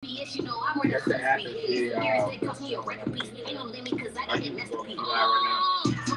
Yes, you know, I'm ready to speed. Every day cost me a record piece. Ain't no limit, cause I got that masterpiece.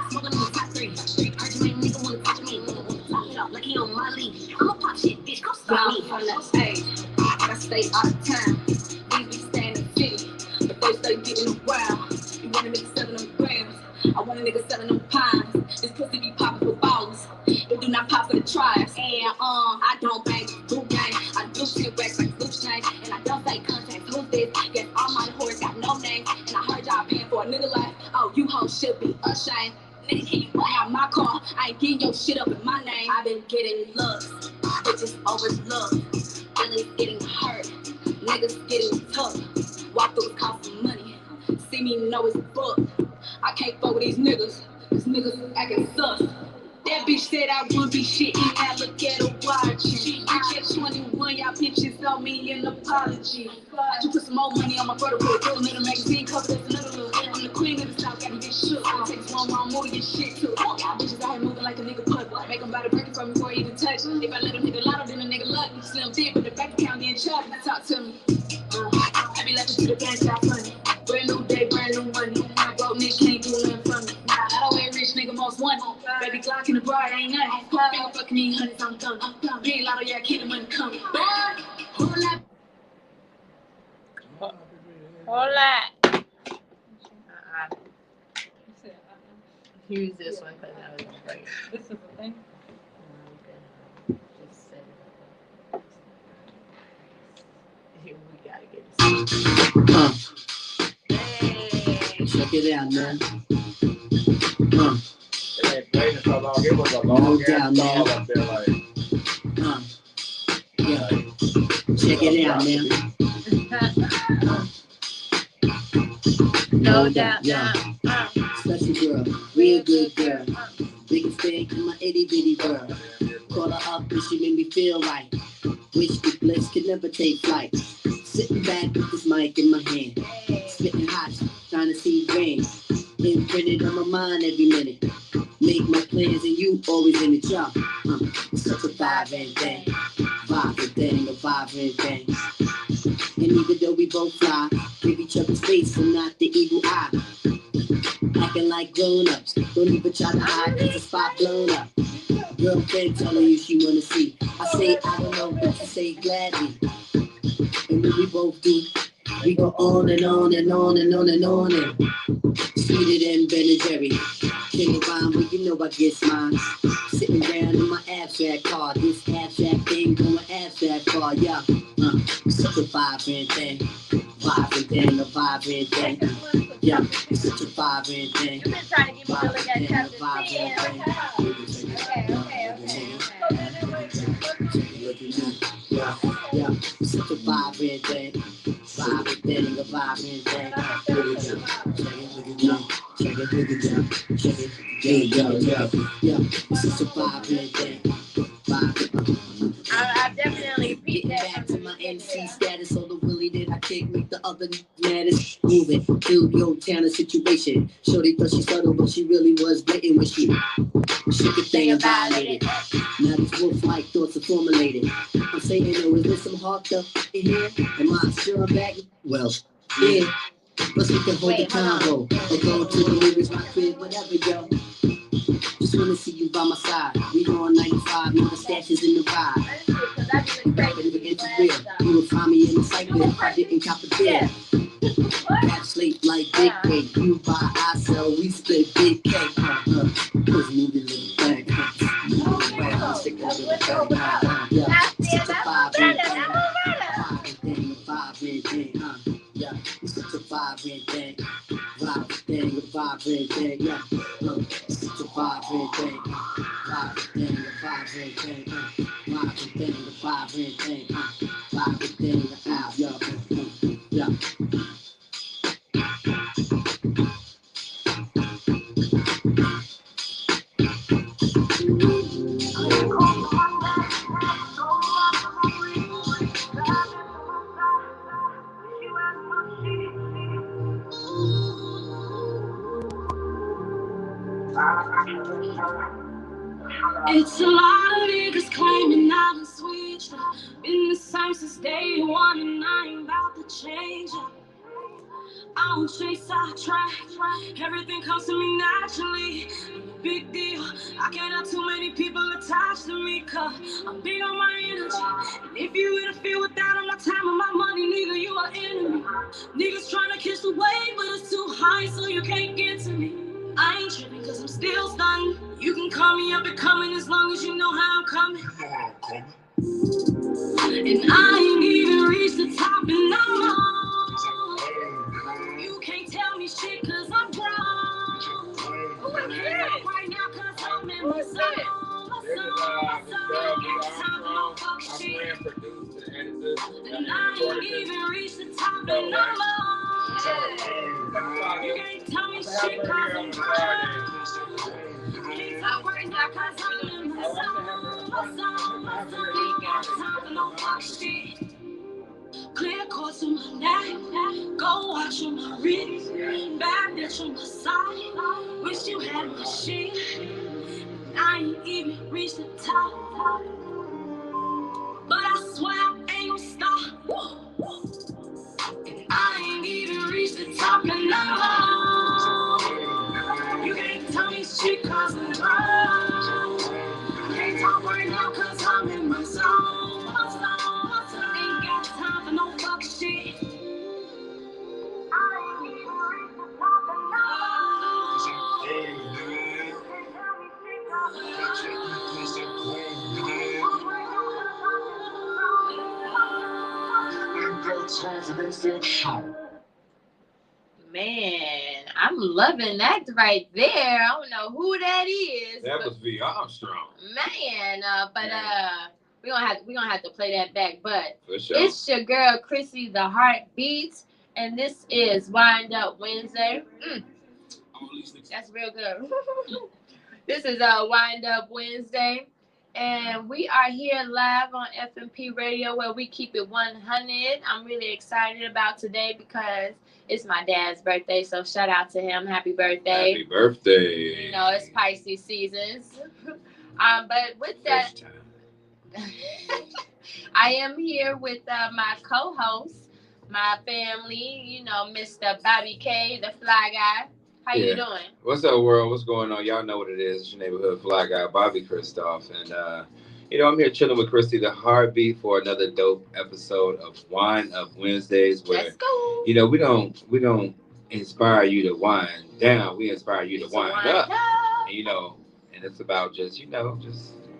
Smoking on the top three. Heard you ain't nigga wanna touch me. Nigga wanna top it off like he on my league. I'ma pop shit, bitch, come stop me. From that stage, I stay out of time. These bitches stay in the city, but they stay getting around. You want a nigga selling them grams. I want a nigga selling them pines. This pussy be popping for ballers. It do not pop for the tribes. And I don't bang blue gang. I do shit racks like blue chain. And I don't say contacts. Who's this? Yes, all my whores got no name. And I heard y'all paying for a nigga life. Oh, you hoes should be ashamed. Nigga, can you buy out my car? I ain't getting your shit up in my name. I been getting looks. Bitches overlooked. Feelings getting hurt. Niggas getting tough. Walk through costing money. See me know it's booked. I can't fuck with these niggas. These niggas acting sus. That bitch said I wouldn't be shit and now look at her watching. I kept 21, y'all bitches owe me an apology. I just put some more money on my brother, put a little magazine cover, that's another little. I'm the queen of the south, gotta get shook. I take this one wrong move to get shit too. Y'all bitches out here moving like a nigga putt. Make them buy the breaking from me before he even touch. If I let him hit a lotto, then a nigga luck. Slim thick, but the bank account getting chucked. Talk to me. I be laughing to the bank, y'all funny. Brand new day, brand new money. My broke nigga can't do nothing for me. I don't wear rich nigga most one. Baby Glock in the bar, ain't nothing. Nigga fucking me, hundreds, I'm done. Big lotto, yeah, keep the money coming. Hola. Use this one because that was great. This is the thing. Okay. Just set it up. Here we gotta get this. Hey. Check it out, man. It ain't playing so long. It was a long ass ball up there, like. Yeah. Check it out, man. No doubt. Yeah. Special girl, real good girl. Biggest thing in my itty bitty world. Call her up and she made me feel right. Wish the bliss could never take flight. Sitting back with this mic in my hand. Spitting hot, trying to see rain. Imprinted on my mind every minute. Make my plans and you always in the jump. Such a vibrant thing. Vibrant thing, a vibrant thing. And even though we both fly, give each other space and not the evil eye. Acting like grown-ups, don't even try to hide, cause the spot blown up. Girlfriend telling you she wanna see. I say I don't know, but you say gladly. And when we both do, we go on and on and on and on and on and sweeter than Ben and Jerry. Can't rhyme, but you know I get mine. Sitting down in my abstract car, this abstract thing going abstract car, yeah. Such a vibrant thing, a vibrant thing. Yeah, it's such a vibrant thing. You've been trying to get me to look at chapter 10. Yeah, such a vibrant thing. Vibrant thing, a vibrant thing. Check it. Yeah, it's such a vibrant thing. I definitely repeat that. Back to my MC status, so the willy that I kick make the other maddest. Move it, feel your town situation. Shorty thought she subtle, but she really was blatant when she shook a thing and violated. Now these wolf-like thoughts are formulated. I'm saying, yo, is there some hard stuff in here? Am I sure I'm back? Well, yeah. Plus we can hold the combo or go to the movies, my crib, whatever, yo. Just wanna see you by my side. We on 95, no stashes in the ride. Rapping against the real. You would find me in the cycle if I didn't cop a deal. Catch sleep like big weight. You buy, I sell, we split big cake. Push moving little back. Moving around, stick a little back. Yeah, such a vibrant thing. Yeah, it's such a vibrant thing. Vibrant thing, yeah. Such a vibrant thing. Vibrant thing. Out, yeah. It's a lot of niggas claiming I've been switched up. Been the same since day one, and I ain't about to could change it. I don't chase, I try. Everything comes to me naturally. I'm a big deal. I can't have too many people attached to me, cause I'm big on my energy. And if you interfere with that on my time and my money, nigga, you are enemy. Niggas trying to catch the wave, but it's too high, so you can't get to me. I ain't tripping, cause I'm still stunned. You can call me up and coming as long as you know how I'm coming. And I ain't even reached the top, and I'm on. You can't tell me shit, cause I'm grown. Who is this? Right now, cause I'm in my zone. And I ain't even reached the top, and I'm on. You can't tell me shit, cause I'm grown. Can't talk right now, cause I'm in my zone. Ain't got time for no fuck shit. Clear course on my neck, go watch on my wrist, bad bitch on my side, wish you had my shit, I ain't even reached the top, but I swear I ain't gon' stop, I ain't even reached the top and I'm you can't tell me shit cause I'm wrong, can't talk right now cause I'm in my zone. Ain't got time for no fuck shit. Man, I'm loving that right there. I don't know who that is. That was V. Armstrong. Man, we're gonna have to play that back. But For sure. it's your girl Chrissy, the Heartbeat, and this is Wind Up Wednesday. That's real good. This is Wind Up Wednesday, and we are here live on FMP Radio where we keep it 100. I'm really excited about today because it's my dad's birthday, so shout out to him. Happy birthday. Happy birthday. You know, it's Pisces seasons. But with that, I am here with my co-host, my family, you know, Mr. Bobby K, the fly guy. How you doing? What's up, world? What's going on? Y'all know what it is. It's your neighborhood fly guy, Bobby Christoph. And, I'm here chilling with Christy, the Heartbeat, for another dope episode of Wind Up Wednesdays, where, Let's go. we don't inspire you to wind down. We inspire you to wind up. And, and it's about just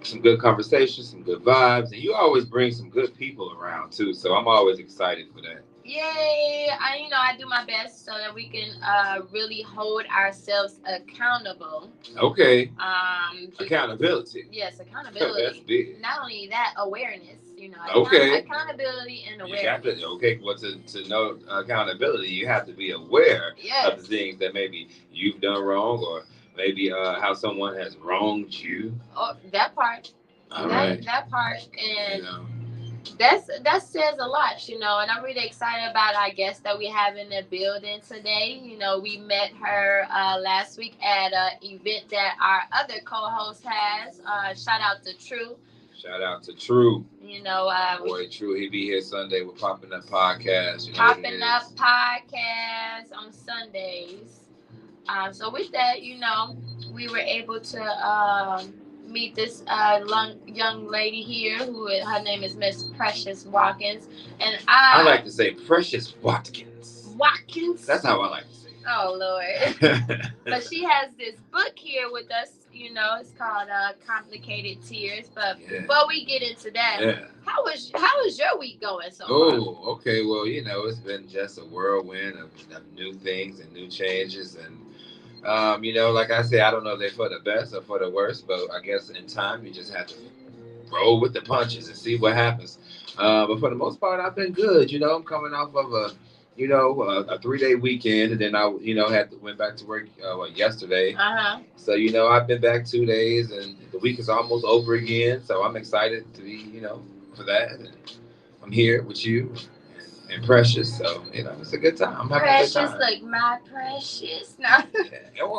some good conversations, some good vibes. And you always bring some good people around, too. So I'm always excited for that. Yay! I do my best so that we can really hold ourselves accountable. Okay. Accountability. Yes, accountability. That's big. Not only that, awareness. Okay. Accountability and awareness. To know accountability, you have to be aware of the things that maybe you've done wrong, or maybe how someone has wronged you. Oh, that part. All right. That part, and that says a lot, and I'm really excited about our guest that we have in the building today. We met her last week at an event that our other co-host has. Shout out to True. Shout out to True. Boy, True, he be here Sunday with Popping Up Podcast. Popping Up Podcast on Sundays. So with that, we were able to meet this young lady here her name is Miss Precious Watkins, and I like to say Precious Watkins. Watkins. That's how I like to say it. Oh Lord. But she has this book here with us. It's called Complicated Tears. But before we get into that, how is your week going so far? Oh, okay. Well, it's been just a whirlwind of new things and new changes, and like I said, I don't know if they're for the best or for the worst, but I guess in time you just have to roll with the punches and see what happens. But for the most part, I've been good. I'm coming off of a 3-day weekend, and then I, went back to work yesterday. So I've been back 2 days, and the week is almost over again. So I'm excited to be, for that. And I'm here with you and Precious, so it's a good time. I'm having Precious, a good time. like my Precious. No. And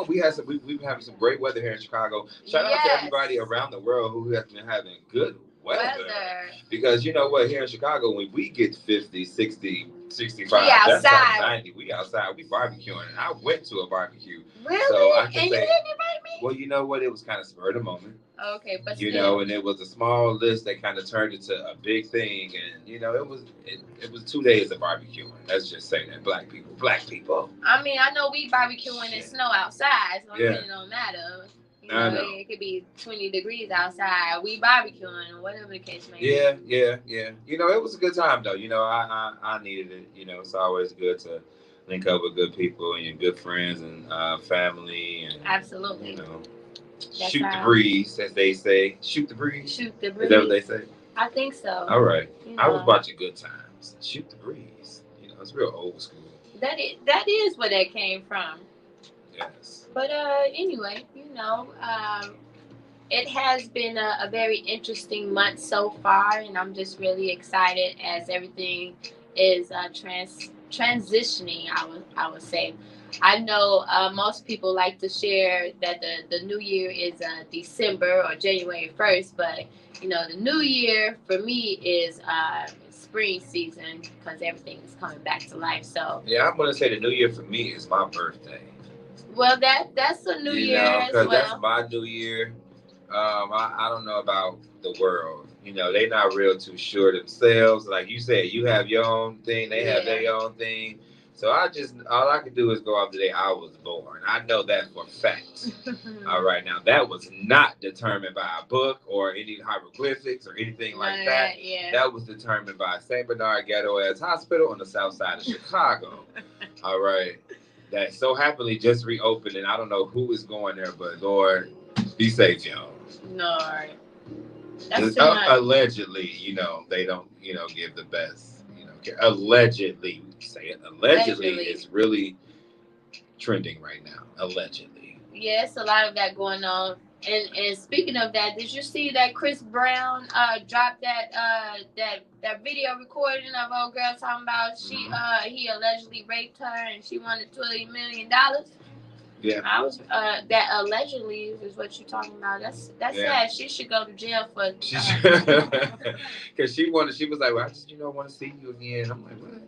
we've been having some great weather here in Chicago. Shout out to everybody around the world who has been having good weather. Because you know what, here in Chicago, when we get 50, 60, 65, We that's like outside. 90. We outside. We barbecuing. And I went to a barbecue. Really? So I And can you say, didn't invite me? well, you know what? It was kind of spur of the moment. Okay, but You still. know, and it was a small list that kind of turned into a big thing, and you know, it was 2 days of barbecuing. Let's just say that black people. I mean, I know we barbecuing in snow outside, so Yeah. it really don't matter. You I know, know. it could be 20 degrees outside. We barbecuing or whatever the case may be. Yeah. You know, it was a good time though. You know, I needed it. You know, it's always good to link up with good people and your good friends and family and Absolutely. You know, That's shoot right. the breeze, as they say. Shoot the breeze. Shoot the Is breeze. that what they say? I think so. All right. You I was know. watching Good Times. Shoot the breeze. You know, it's real old school. That is where that came from. Yes. But anyway, you know, it has been a very interesting month so far, and I'm just really excited as everything is transitioning. I would say. I know most people like to share that the new year is December or January 1st, but you know the new year for me is spring season because everything is coming back to life. So yeah, I'm gonna say the new year for me is my birthday. Well, that's a new year as well. Because that's my new year. I don't know about the world. You know, they not real too sure themselves. Like you said, you have your own thing, they have their own thing. So all I can do is go off the day I was born. I know that for a fact. All right, now that was not determined by a book or any hieroglyphics or anything like that. Yeah. That was determined by St. Bernard Ghetto as Hospital on the south side of Chicago. All right. That so happily just reopened, and I don't know who is going there, but Lord, be safe, y'all. No, that's too much. Allegedly, you know, they don't, you know, give the best, you know, care. Allegedly, say it. Allegedly, it's really trending right now. Allegedly. Yes, a lot of that going on. And speaking of that, did you see that Chris Brown dropped that video recording of old girl talking about he allegedly raped her and she wanted $20 million? Yeah. I was that allegedly is what you're talking about. That's sad. She should go to jail for because she was like, well, I just want to see you again. I'm like, what?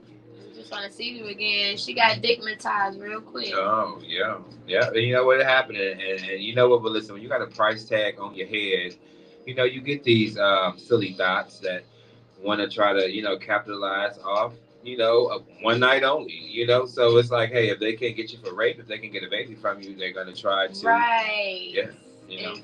Just want to see you again. She got digmatized real quick. Oh yeah. And you know what happened, and you know what? But listen, when you got a price tag on your head, you know you get these silly thoughts that want to try to capitalize off one night only. So it's like, hey, if they can't get you for rape, if they can get a baby from you, they're gonna try to. Right. Yeah.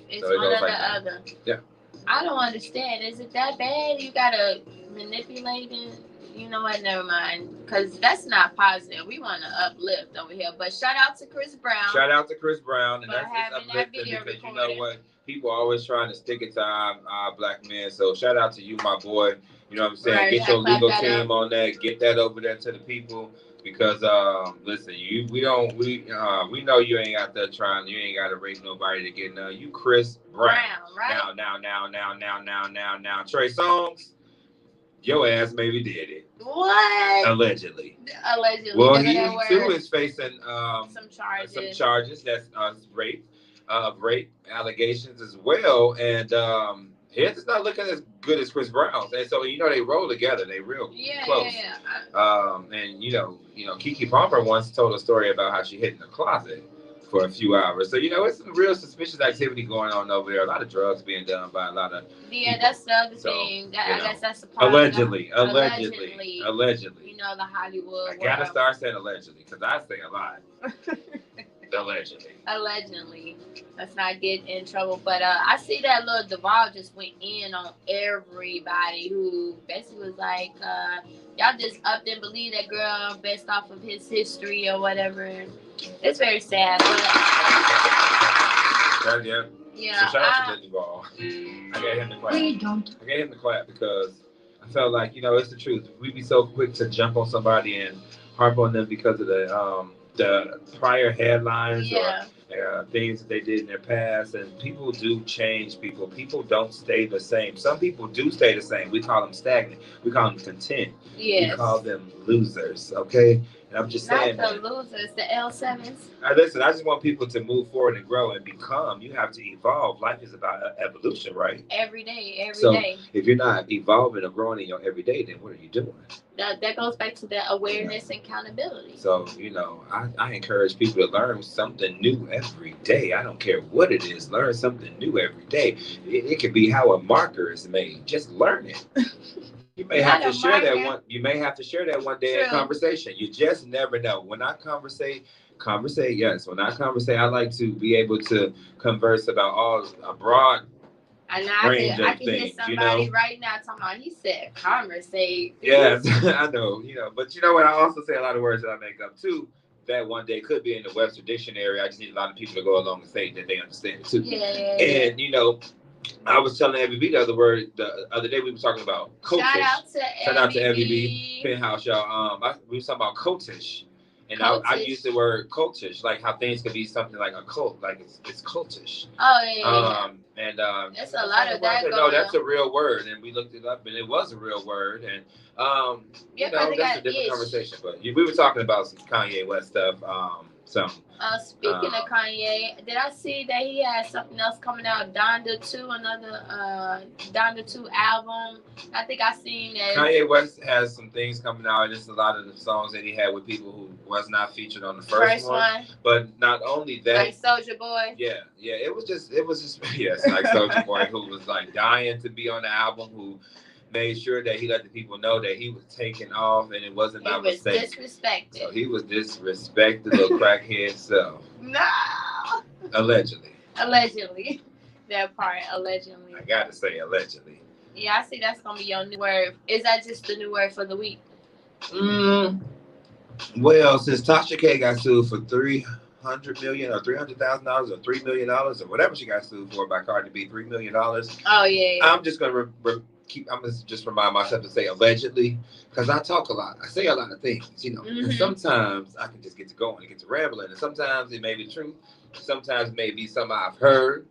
It's so it one goes or like the that. other. Yeah. I don't understand. Is it that bad? You gotta manipulate it. You know what? Never mind. Because that's not positive. We want to uplift over here. But shout out to Chris Brown. Shout out to Chris Brown. And for that's having that video because recorded. you know what? People are always trying to stick it to our black men. So shout out to you, my boy. You know what I'm saying? Right, get your legal up. team on that. Get that over there to the people. Because listen, we know you ain't out there trying. You ain't got to rape nobody to get none. You Chris Brown, right? Now, Trey Songz, your ass maybe did it. What? Allegedly. Well, he too is facing some charges. That's rape allegations as well, and his is not looking as good as Chris Brown's. And so they roll together. They real close. Yeah. And Keke Palmer once told a story about how she hid in the closet for a few hours. So it's some real suspicious activity going on over there. A lot of drugs being done by a lot of people. That's the other thing. I guess that's the part. Allegedly. You know, the Hollywood. I gotta start saying allegedly because I say a lot. Allegedly. Let's not get in trouble. But I see that little Duval just went in on everybody who basically was like, y'all just up and believe that girl based off of his history or whatever. It's very sad. But, yeah. So shout out to Duval. I got him to clap. I got him to clap because I felt like, it's the truth. We be so quick to jump on somebody and harp on them because of the prior headlines or things that they did in their past. And people do change people. People don't stay the same. Some people do stay the same. We call them stagnant. We call them content. Yes. We call them losers, okay? And I'm just Not saying the losers, the L7s. Listen, I just want people to move forward and grow and become. You have to evolve. Life is about evolution, right? Every day, every So day. if you're not evolving or growing in your everyday, then what are you doing? That goes back to the awareness and accountability. So, you know, I encourage people to learn something new every day. I don't care what it is. Learn something new every day. It could be how a marker is made. Just learn it. You may have to share that one. You may have to share that one day in conversation. You just never know. When I conversate, yes. When I conversate, I like to be able to converse about all a broad and range I of can things. hear somebody right now talking about. He said conversate. Yes, I know. You know, but you know what? I also say a lot of words that I make up too. That one day could be in the Webster Dictionary. I just need a lot of people to go along and say that they understand it too. Yeah. And you know, I was telling Evie B the other day we were talking about cultish. Shout out to Evie B. Penthouse, y'all. We were talking about cultish. And I use the word cultish, like how things could be something like a cult, like it's cultish. Oh yeah. And there's a lot of that. No, that's a real word, and we looked it up, and it was a real word, and you know that's a different conversation. But we were talking about some Kanye West stuff. Speaking of Kanye, did I see that he has something else coming out? Donda 2, another Donda 2 album. I think I seen that. Kanye West has some things coming out, and it's a lot of the songs that he had with people who was not featured on the first one. But not only that, like Soulja Boy. Yeah, it was just yes, like Soulja Boy, who was like dying to be on the album, who made sure that he let the people know that he was taking off and it wasn't by mistake. He was disrespected. So he was disrespected, little crackhead self. No. Allegedly. That part, allegedly. I gotta say allegedly. Yeah, I see that's gonna be your new word. Is that just the new word for the week? Well, since Tasha K got sued for $300 million or $300,000 or $3 million or whatever she got sued for by Cardi B, $3 million. Oh yeah. I'm just gonna I'm gonna just remind myself to say allegedly, because I talk a lot. I say a lot of things, you know. And sometimes I can just get to going and get to rambling, and sometimes it may be true. Sometimes it may be something I've heard,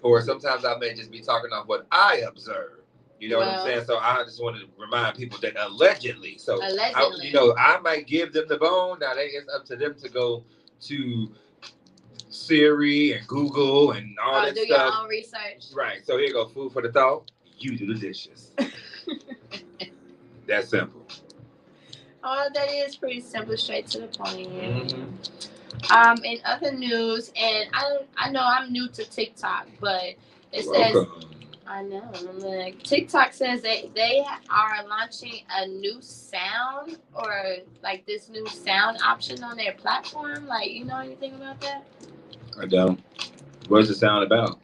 or sometimes I may just be talking off what I observe. You know what I'm saying? So I just want to remind people that allegedly. So I might give them the bone. Now it's up to them to go to Siri and Google and all that stuff. Do your own research. Right. So here you go. Food for the thought. You do the dishes. That's simple. Oh, that is pretty simple, straight to the point. In other news, and I know I'm new to TikTok, but it says I know. Like, TikTok says they are launching a new sound or like this new sound option on their platform. Like, you know anything about that? I don't. What's the sound about?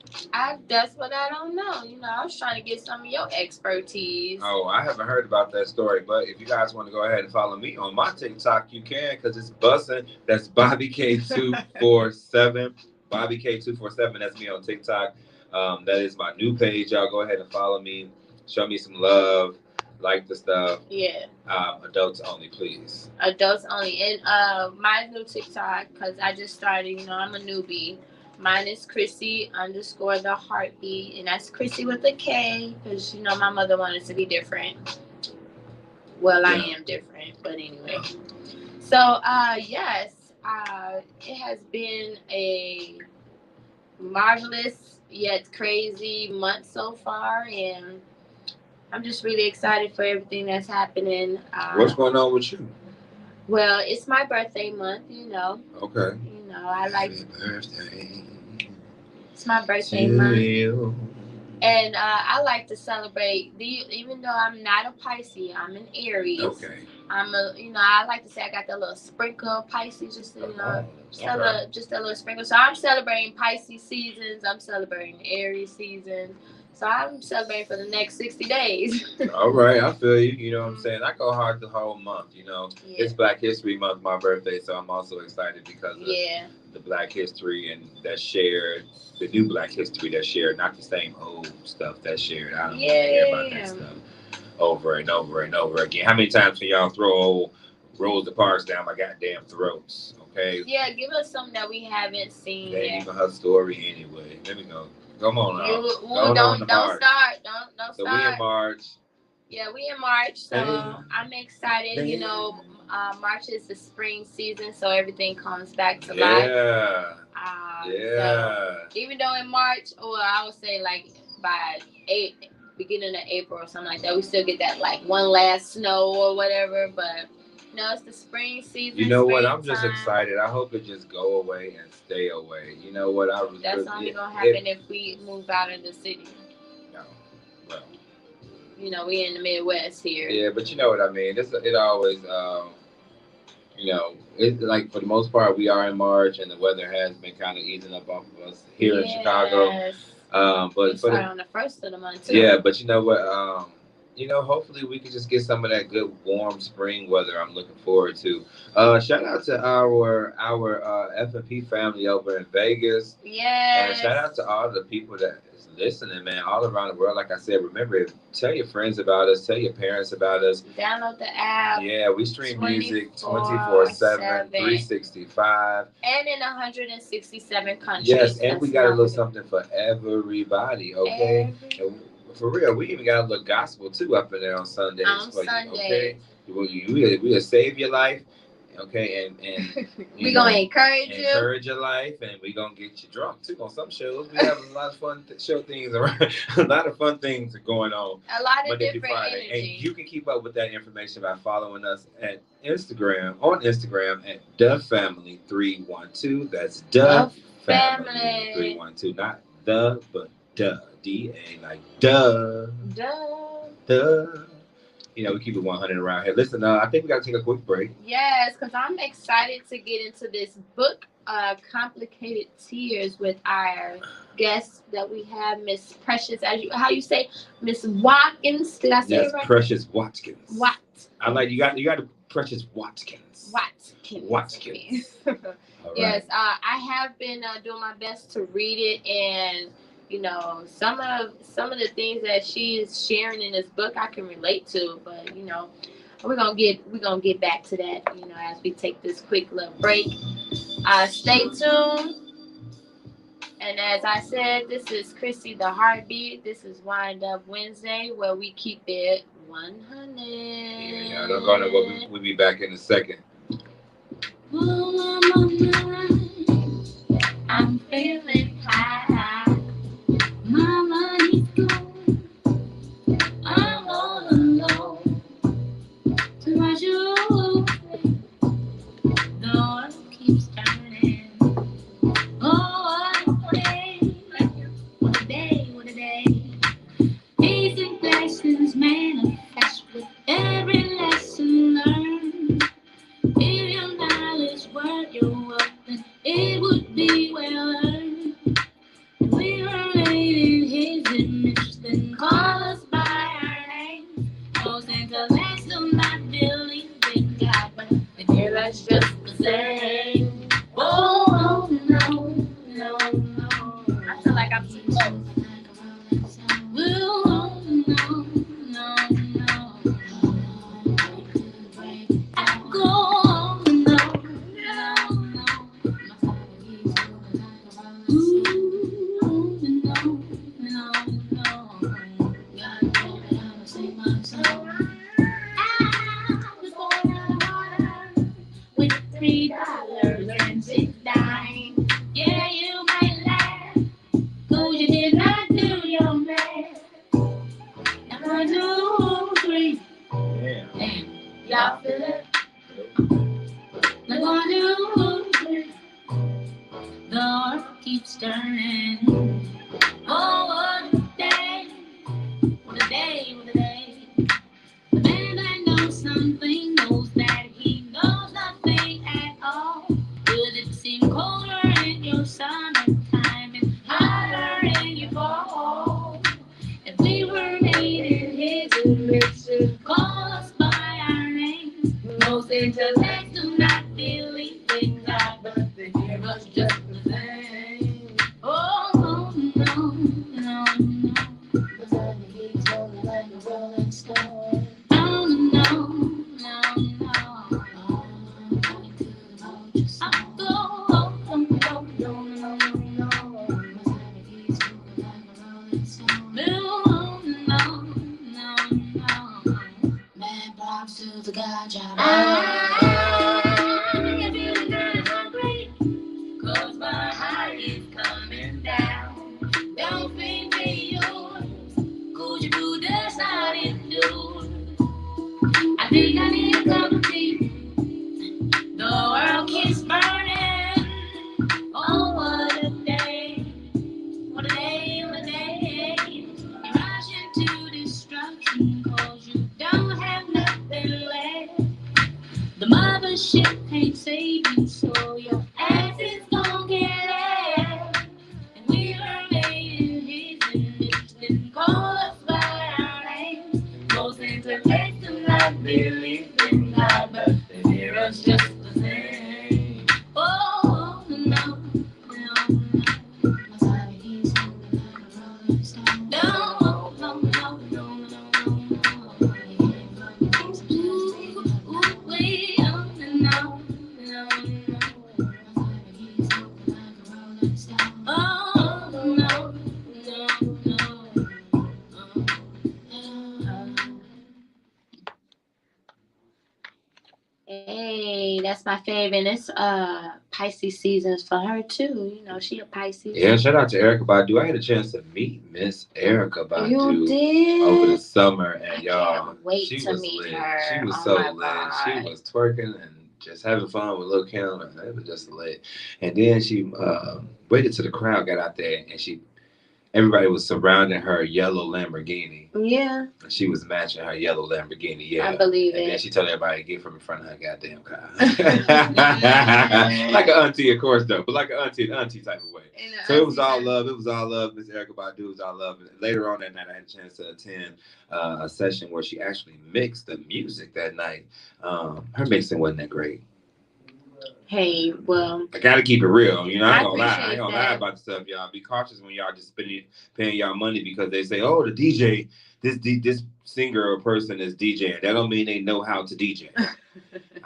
That's what I don't know. You know, I was trying to get some of your expertise. Oh, I haven't heard about that story. But if you guys want to go ahead and follow me on my TikTok, you can, because it's busting. That's Bobby K247. Bobby K247. That's me on TikTok. That is my new page. Y'all go ahead and follow me. Show me some love. Like the stuff. Yeah. Adults only, please. Adults only. And my new TikTok, because I just started, you know, I'm a newbie. Mine is Chrissy_the heartbeat. And that's Chrissy with a K, because, you know, my mother wanted to be different. Well, I am different, but anyway. So, yes, it has been a marvelous yet crazy month so far, and I'm just really excited for everything that's happening. What's going on with you? Well, it's my birthday month, you know. Okay. You know, I like. Happy birthday. It's my birthday month. And I like to celebrate. Even though I'm not a Pisces, I'm an Aries. Okay. I like to say I got that little sprinkle of Pisces, just a little sprinkle. So I'm celebrating Pisces seasons. I'm celebrating Aries season. So I'm celebrating for the next 60 days. All right, I feel you. You know what I'm saying? I go hard the whole month, you know. Yeah. It's Black History Month, my birthday, so I'm also excited because of the Black history and that's shared, the new Black history that's shared, not the same old stuff that's shared. I don't want to hear about that stuff over and over and over again. How many times can y'all throw old Rosa Parks down my goddamn throats? Okay. Yeah, give us something that we haven't seen. That ain't even her story anyway. Let me go. Come on now. Don't start. Don't so start. We in March. Yeah, we in March, so Damn. I'm excited. You Damn. know, March is the spring season, so everything comes back to life. Yeah. So even though in March, or I would say like by beginning of April or something like that, we still get that like one last snow or whatever. But no, it's the spring season. You know what? I'm just springtime. excited. I hope it just go away and stay away. You know what? I was That's only gonna happen if we move out of the city. No. Well. You know, we in the Midwest here. Yeah, but you know what I mean. It always, you know, it like for the most part we are in March and the weather has been kind of easing up off of us here in Chicago. But we start on the first of the month too. Yeah, but you know what? You know, hopefully we can just get some of that good warm spring weather. I'm looking forward to. Shout out to our F&P family over in Vegas. Yes. And shout out to all the people that is listening, man, all around the world. Like I said, remember, tell your friends about us, tell your parents about us. Download the app. Yeah, we stream music 24/7, 365. And in 167 countries. Yes, and we got a little something for everybody, okay? For real, we even got a little gospel too up in there on Sundays. On Sundays. Okay? We'll save your life, okay? And we're going to encourage your life, and we're going to get you drunk too on some shows. We have a lot of fun show things around. A lot of fun things are going on. A lot of Monday different Friday. energy. And you can keep up with that information by following us at Instagram at The Family 312. That's The Family 312, not the, but duh. D-A, like duh. You know, we keep it 100 around here. Listen, I think we got to take a quick break. Yes, because I'm excited to get into this book, Complicated Tears, with our guest that we have, Miss Precious, how you say, Miss Watkins. Did I say it right? Precious Watkins. I like you got Precious Watkins. Watkins. Right. Yes, I have been doing my best to read it, and you know, some of the things that she is sharing in this book I can relate to, but you know, we're gonna get back to that, you know, as we take this quick little break. Stay tuned. And as I said, this is Chrissy the Heartbeat. This is Wind Up Wednesday, where we keep it 100. Yeah, don't go nowhere. We'll be back in a second. I'm feeling high. My money's gone. I'm all alone. To watch you away. The world keeps turning. Oh, what a day. What a day, what a day. These and blessings manifest with every lesson learned. If your knowledge were your wealth, then it would be well earned. We were made in His image, then call us by our name. Most intellects do not believe in God, but they hear us just the same. Oh, no, no, no. I feel like I'm too close. Oh, no, no, no. I go on, no, no, no. Ooh, no, no, no. God told me how to sing my song. I was born out of water with $3 and 6 dimes. Yeah, you might laugh, 'cause you did not do your math. Now 1, 2, 3. Damn. Y'all feel it? Now 1, 2, 3. The world keeps turning. Oh, what a day. What a day, what a day. The man that knows something knows that he knows nothing at all. Would it seem colder in your summertime and hotter in your fall? If we were made in His image, call us by our names. Most intellects do not believe in God, but they hear us just the same. Oh, no, no, no, no. The time keeps rolling like a rolling stone. No, no, no, no. I'm going to the motion. I'm going, no, no, no, no. The time keeps rolling like a rolling stone. No, no, no, no. If you got hungry, cause my heart is coming down. Don't think me yours, could you do this not endure? I think I need a cup of tea. The world keeps burning. Oh, what a day. What a day, what a day. You rush into destruction cause you don't have nothing left. The mothership can't save you, so your ass is gonna get left. And we were made in his image, didn't call us by our names. Most things are based on not believe in God, but they hear us just the same. Oh, no, no, no. No, no, no, no, no, no. Ooh, wait, no, no, no, no. Oh, no, no, no. Hey, that's my favorite. And it's Pisces seasons for her too. You know, she a Pisces. Yeah, shout out to Erica Badu. I had a chance to meet Miss Erica Badu You did? over the summer, and I y'all, can't wait she to was meet lit. her. She was Oh so my lit. God. She was twerking and just having fun with Lil Kim, and it was just lit. And then she waited till the crowd got out there, and everybody was surrounding her yellow Lamborghini. Yeah. And she was matching her yellow Lamborghini. Yeah, I believe and it. then she told everybody to get from in front of her goddamn car. Like an auntie, of course, though, but like an auntie type of way. So it was all love. It was all love. Miss Erica Badu was all love. And later on that night, I had a chance to attend a session where she actually mixed the music that night. Her mixing wasn't that great. Hey, well, I gotta keep it real. You know, I ain't gonna lie. I appreciate ain't gonna lie that. about the stuff, y'all. Be cautious when y'all just paying y'all money because they say, "Oh, the DJ, this singer or person is DJing." That don't mean they know how to DJ.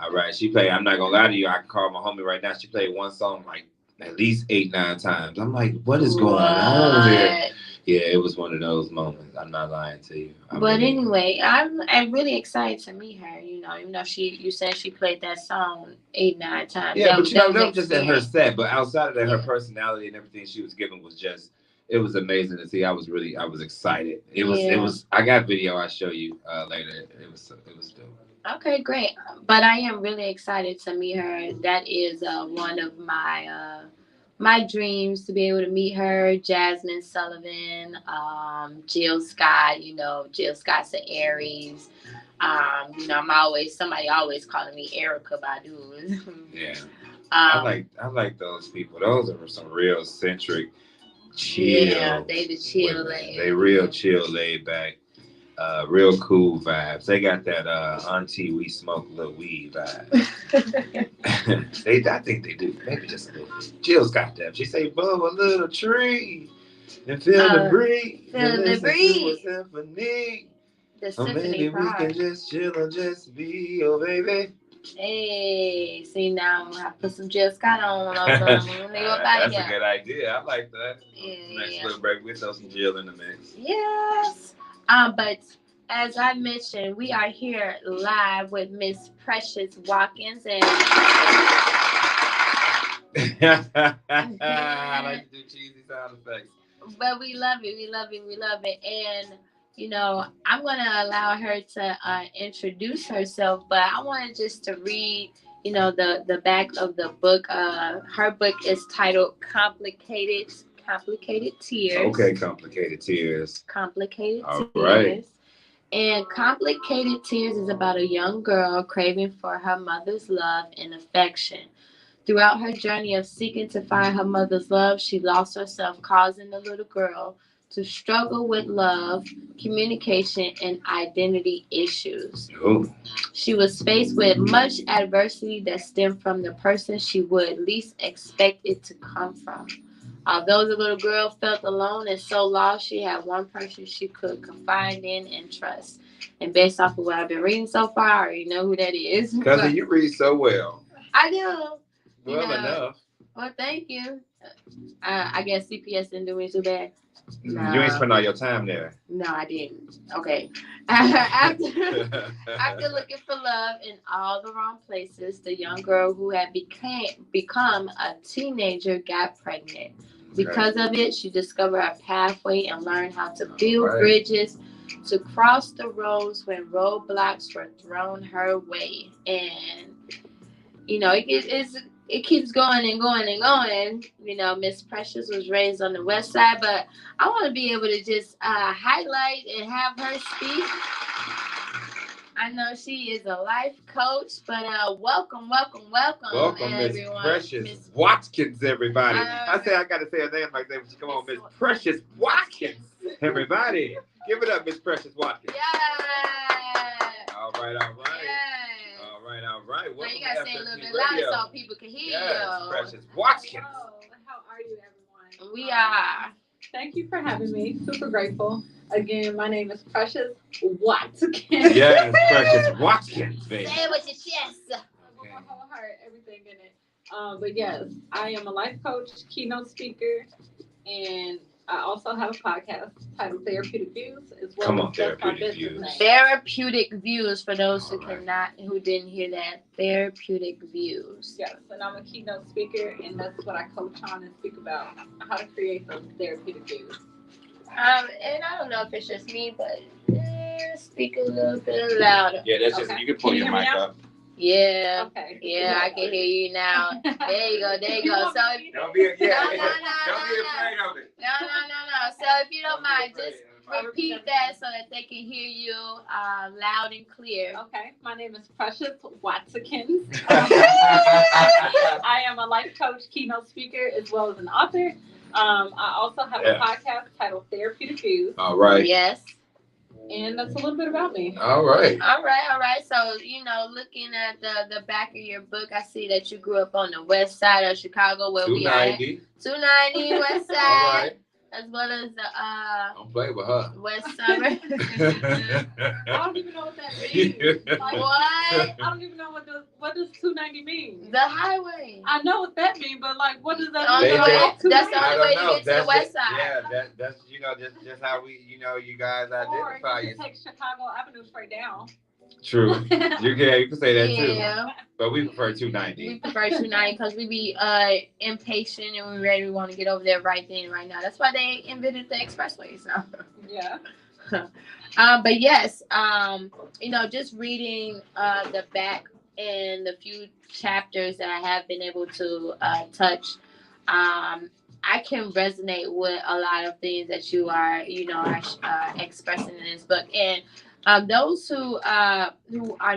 All right, she played. I'm not gonna lie to you. I can call my homie right now. She played one song like at least 8-9 times. I'm like, what is going on here? Yeah, it was one of those moments. I'm not lying to you. But anyway, I'm really excited to meet her. You know, even though you said she played that song 8-9 times. Yeah, but you know, that was just in her experience. set. But outside of that, her personality and everything she was giving was just, it was amazing to see. I was excited. It was. I got video. I'll show you later. It was dope. Okay, great. But I am really excited to meet her. That is one of my dreams, to be able to meet her. Jasmine Sullivan, Jill Scott. You know, Jill Scott's an Aries. You know, somebody always calling me Erica Badu. Yeah. I like those people. Those are some real centric, chill. Yeah, they the chill women. They real chill, laid back. Real cool vibes. They got that auntie we smoke a little weed vibe. I think they do. Maybe just a little. Jill's got that. She say, "Blow a little tree and feel the breeze. Feel the breeze. Symphony. The or maybe we can just chill and just be, oh baby." Hey, see now I'm gonna have to put some Jill Scott on. That's a good idea. I like that. Yeah, Next little break, we throw some Jill in the mix. Yes. But as I mentioned, we are here live with Miss Precious Watkins, and I like to do cheesy sound effects. But we love it. We love it. We love it. And you know, I'm gonna allow her to introduce herself, but I wanted just to read, you know, the back of the book. Her book is titled Complicated Tears. Okay, Complicated Tears. Complicated All Tears. Right. And Complicated Tears is about a young girl craving for her mother's love and affection. Throughout her journey of seeking to find her mother's love, she lost herself, causing the little girl to struggle with love, communication, and identity issues. Ooh. She was faced with much adversity that stemmed from the person she would least expect it to come from. Although the little girl felt alone and so lost, she had one person she could confide in and trust. And based off of what I've been reading so far, I already know who that is. Cousin, you read so well. I do. Well enough. Well, thank you. I guess CPS didn't do me too bad. No. You ain't spend all your time there. No, I didn't. Okay. after, after looking for love in all the wrong places, the young girl who had become a teenager got pregnant. Because of it, she discovered a pathway and learned how to build bridges to cross the roads when roadblocks were thrown her way. And it keeps going and going and going. Miss Precious was raised on the west side, but I want to be able to just highlight and have her speak. I know she is a life coach, but welcome, everyone. Miss Precious Watkins, everybody. I got to say her name like that when she come on, Miss Precious Watkins, everybody. Give it up, Miss Precious Watkins. Yeah. All right. Yeah. All right. Now you gotta say a little bit louder so people can hear you. Precious Watkins. Hello. How are you, everyone? We are. Thank you for having me. Super grateful. Again, my name is Precious Watkins. Yes, Precious Watkins, baby. Say it with your chest. My whole heart, everything in it. But yes, I am a life coach, keynote speaker, and I also have a podcast titled Therapeutic Views, as well. Come on, Therapeutic Views. Therapeutic Views, for those who didn't hear that. Therapeutic Views. Yes, and I'm a keynote speaker, and that's what I coach on and speak about, how to create those therapeutic views. And I don't know if it's just me, but speak a little bit louder. Yeah, that's just you can pull your mic up. Yeah. Okay. Yeah, I can hear you now. There you go. So don't be afraid of it. No. So if you don't mind, just repeat that so that they can hear you loud and clear. Okay. My name is Precious Watkins. I am a life coach, keynote speaker, as well as an author. I also have a podcast titled Therapeutic Views. All right. Yes. And that's a little bit about me. All right. So, looking at the back of your book, I see that you grew up on the west side of Chicago, where we are. 290 West Side. All right. As well as the don't play with her. West Suburb. I don't even know what that means. Like, what? I don't even know what does 290 mean. The highway. I know what that means, but like, what does that mean? That's the only way to get to the west side. Yeah, that's just how we you guys identify you. Take Chicago Avenue straight down. True. You can say that too. Yeah. But we prefer 290. We prefer 290 because we be impatient and we're ready. We want to get over there right then, right now. That's why they invented the expressway. So. Yeah. But yes, just reading the back and the few chapters that I have been able to touch, I can resonate with a lot of things that you are expressing in this book. And those who are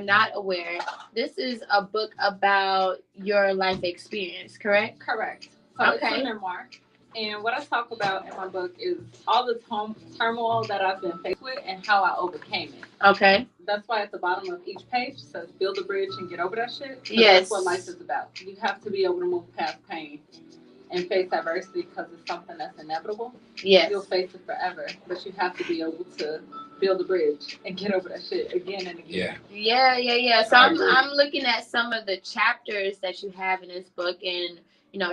not aware, this is a book about your life experience, correct? Correct. So it's a memoir. And what I talk about in my book is all the turmoil that I've been faced with and how I overcame it. Okay. That's why at the bottom of each page says build a bridge and get over that shit. Yes. That's what life is about. You have to be able to move past pain and face adversity because it's something that's inevitable. Yes. You'll face it forever, but you have to be able to build a bridge and get over that shit again and again. Yeah. So I'm looking at some of the chapters that you have in this book, and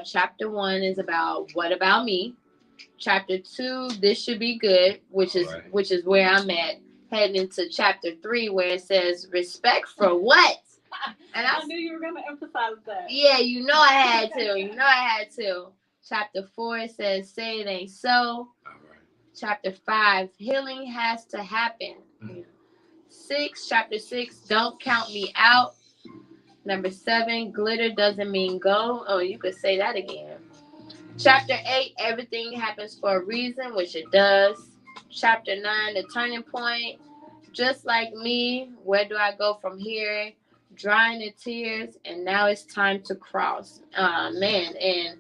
chapter 1 is about what about me. Chapter 2, this should be good, which is where I'm at. Heading into chapter 3, where it says respect for what. And I knew you were going to emphasize that. Yeah, I had to. Chapter 4, it says, say it ain't so. All right. Chapter 5, healing has to happen. Chapter 6, don't count me out. Number 7, glitter doesn't mean gold. Oh, you could say that again. Chapter 8, everything happens for a reason, which it does. Chapter 9, the turning point. Just like me, where do I go from here? Drying the tears, and now it's time to cross. Man, and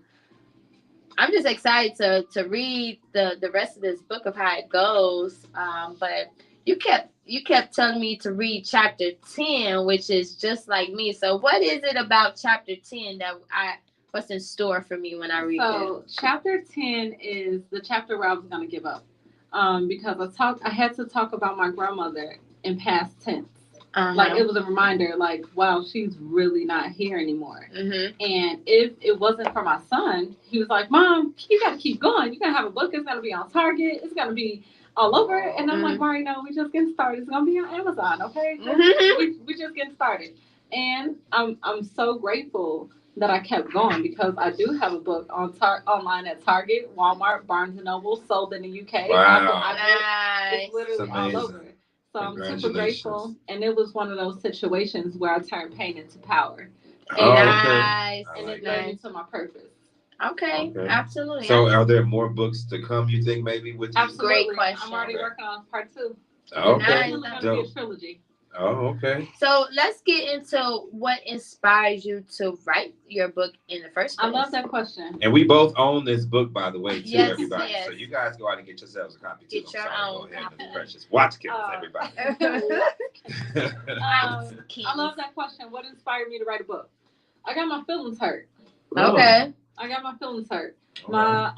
I'm just excited to read the rest of this book of how it goes. But you kept telling me to read chapter 10, which is just like me. So what is it about chapter 10 what's in store for me when I read it? So chapter 10 is the chapter where I was going to give up. Because I had to talk about my grandmother in past tense. Like, it was a reminder, like, wow, she's really not here anymore. Mm-hmm. And if it wasn't for my son, he was like, Mom, you got to keep going. You're going to have a book. It's going to be on Target. It's going to be all over. And I'm like, Mari, no, we just getting started. It's going to be on Amazon, okay? We just getting started. And I'm so grateful that I kept going, because I do have a book on online at Target, Walmart, Barnes & Noble, sold in the UK. Wow. It's literally all over. So I'm super grateful. And it was one of those situations where I turned pain into power. And, Nice. And it led me to my purpose. Okay, absolutely. So are there more books to come, you think, maybe, with you? Absolutely. Great question. I'm already working on part 2. Okay. It's going to be a trilogy. Oh, okay. So let's get into what inspires you to write your book in the first place. I love that question. And we both own this book, by the way, too, everybody. Yes. So you guys go out and get yourselves a copy, too. Get your own copy. Precious Watkins, everybody. I love that question. What inspired me to write a book? I got my feelings hurt. Okay. I got my feelings hurt. I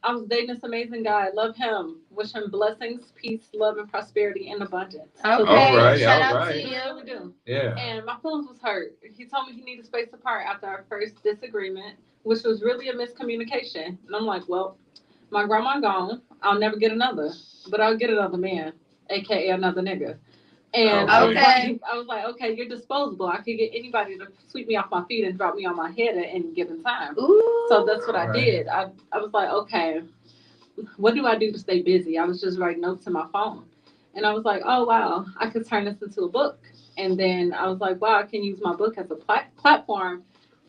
was dating this amazing guy. I love him. Wish him blessings, peace, love, and prosperity in abundance. Okay. All right. Shout out to you. I really do. Yeah. And my feelings was hurt. He told me he needed space apart after our first disagreement, which was really a miscommunication. And I'm like, well, my grandma gone. I'll never get another, but I'll get another man, aka another nigga. And I was like, okay, you're disposable. I could get anybody to sweep me off my feet and drop me on my head at any given time. Ooh, so that's what I did. I was like, okay, what do I do to stay busy? I was just writing notes in my phone. And I was like, oh, wow, I could turn this into a book. And then I was like, wow, I can use my book as a platform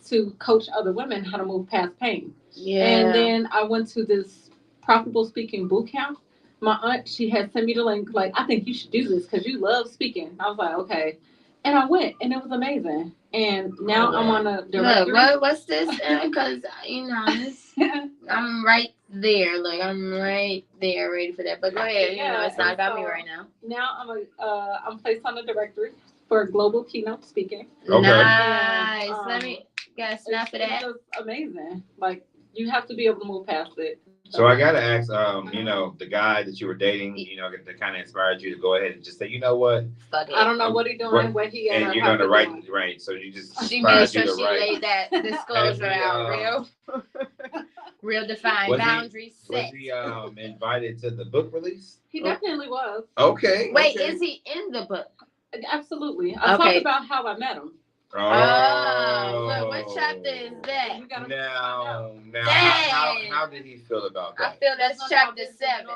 to coach other women how to move past pain. Yeah. And then I went to this profitable speaking boot camp. My aunt, she had sent me the link, like, I think you should do this because you love speaking. I was like, okay. And I went, and it was amazing. And now I'm on a directory. Look, what's this? Because, I'm right there. Look, I'm right there ready for that. But go ahead. It's not about me right now. Now I'm placed on the directory for global keynote speaking. Okay. Nice. Let me get a snap of that. It's amazing. Like, you have to be able to move past it. So I gotta ask, the guy that you were dating, that kind of inspired you to go ahead and just say, you know what? Fuck it. I don't know what he's doing, what he and you're gonna write, right? So you just she made sure she laid that disclosure out real defined boundaries set. Was he invited to the book release? He definitely was. Okay. Wait, is he in the book? Absolutely. I talked about how I met him. What chapter is that? Now, how did he feel about that? I feel that's chapter 7.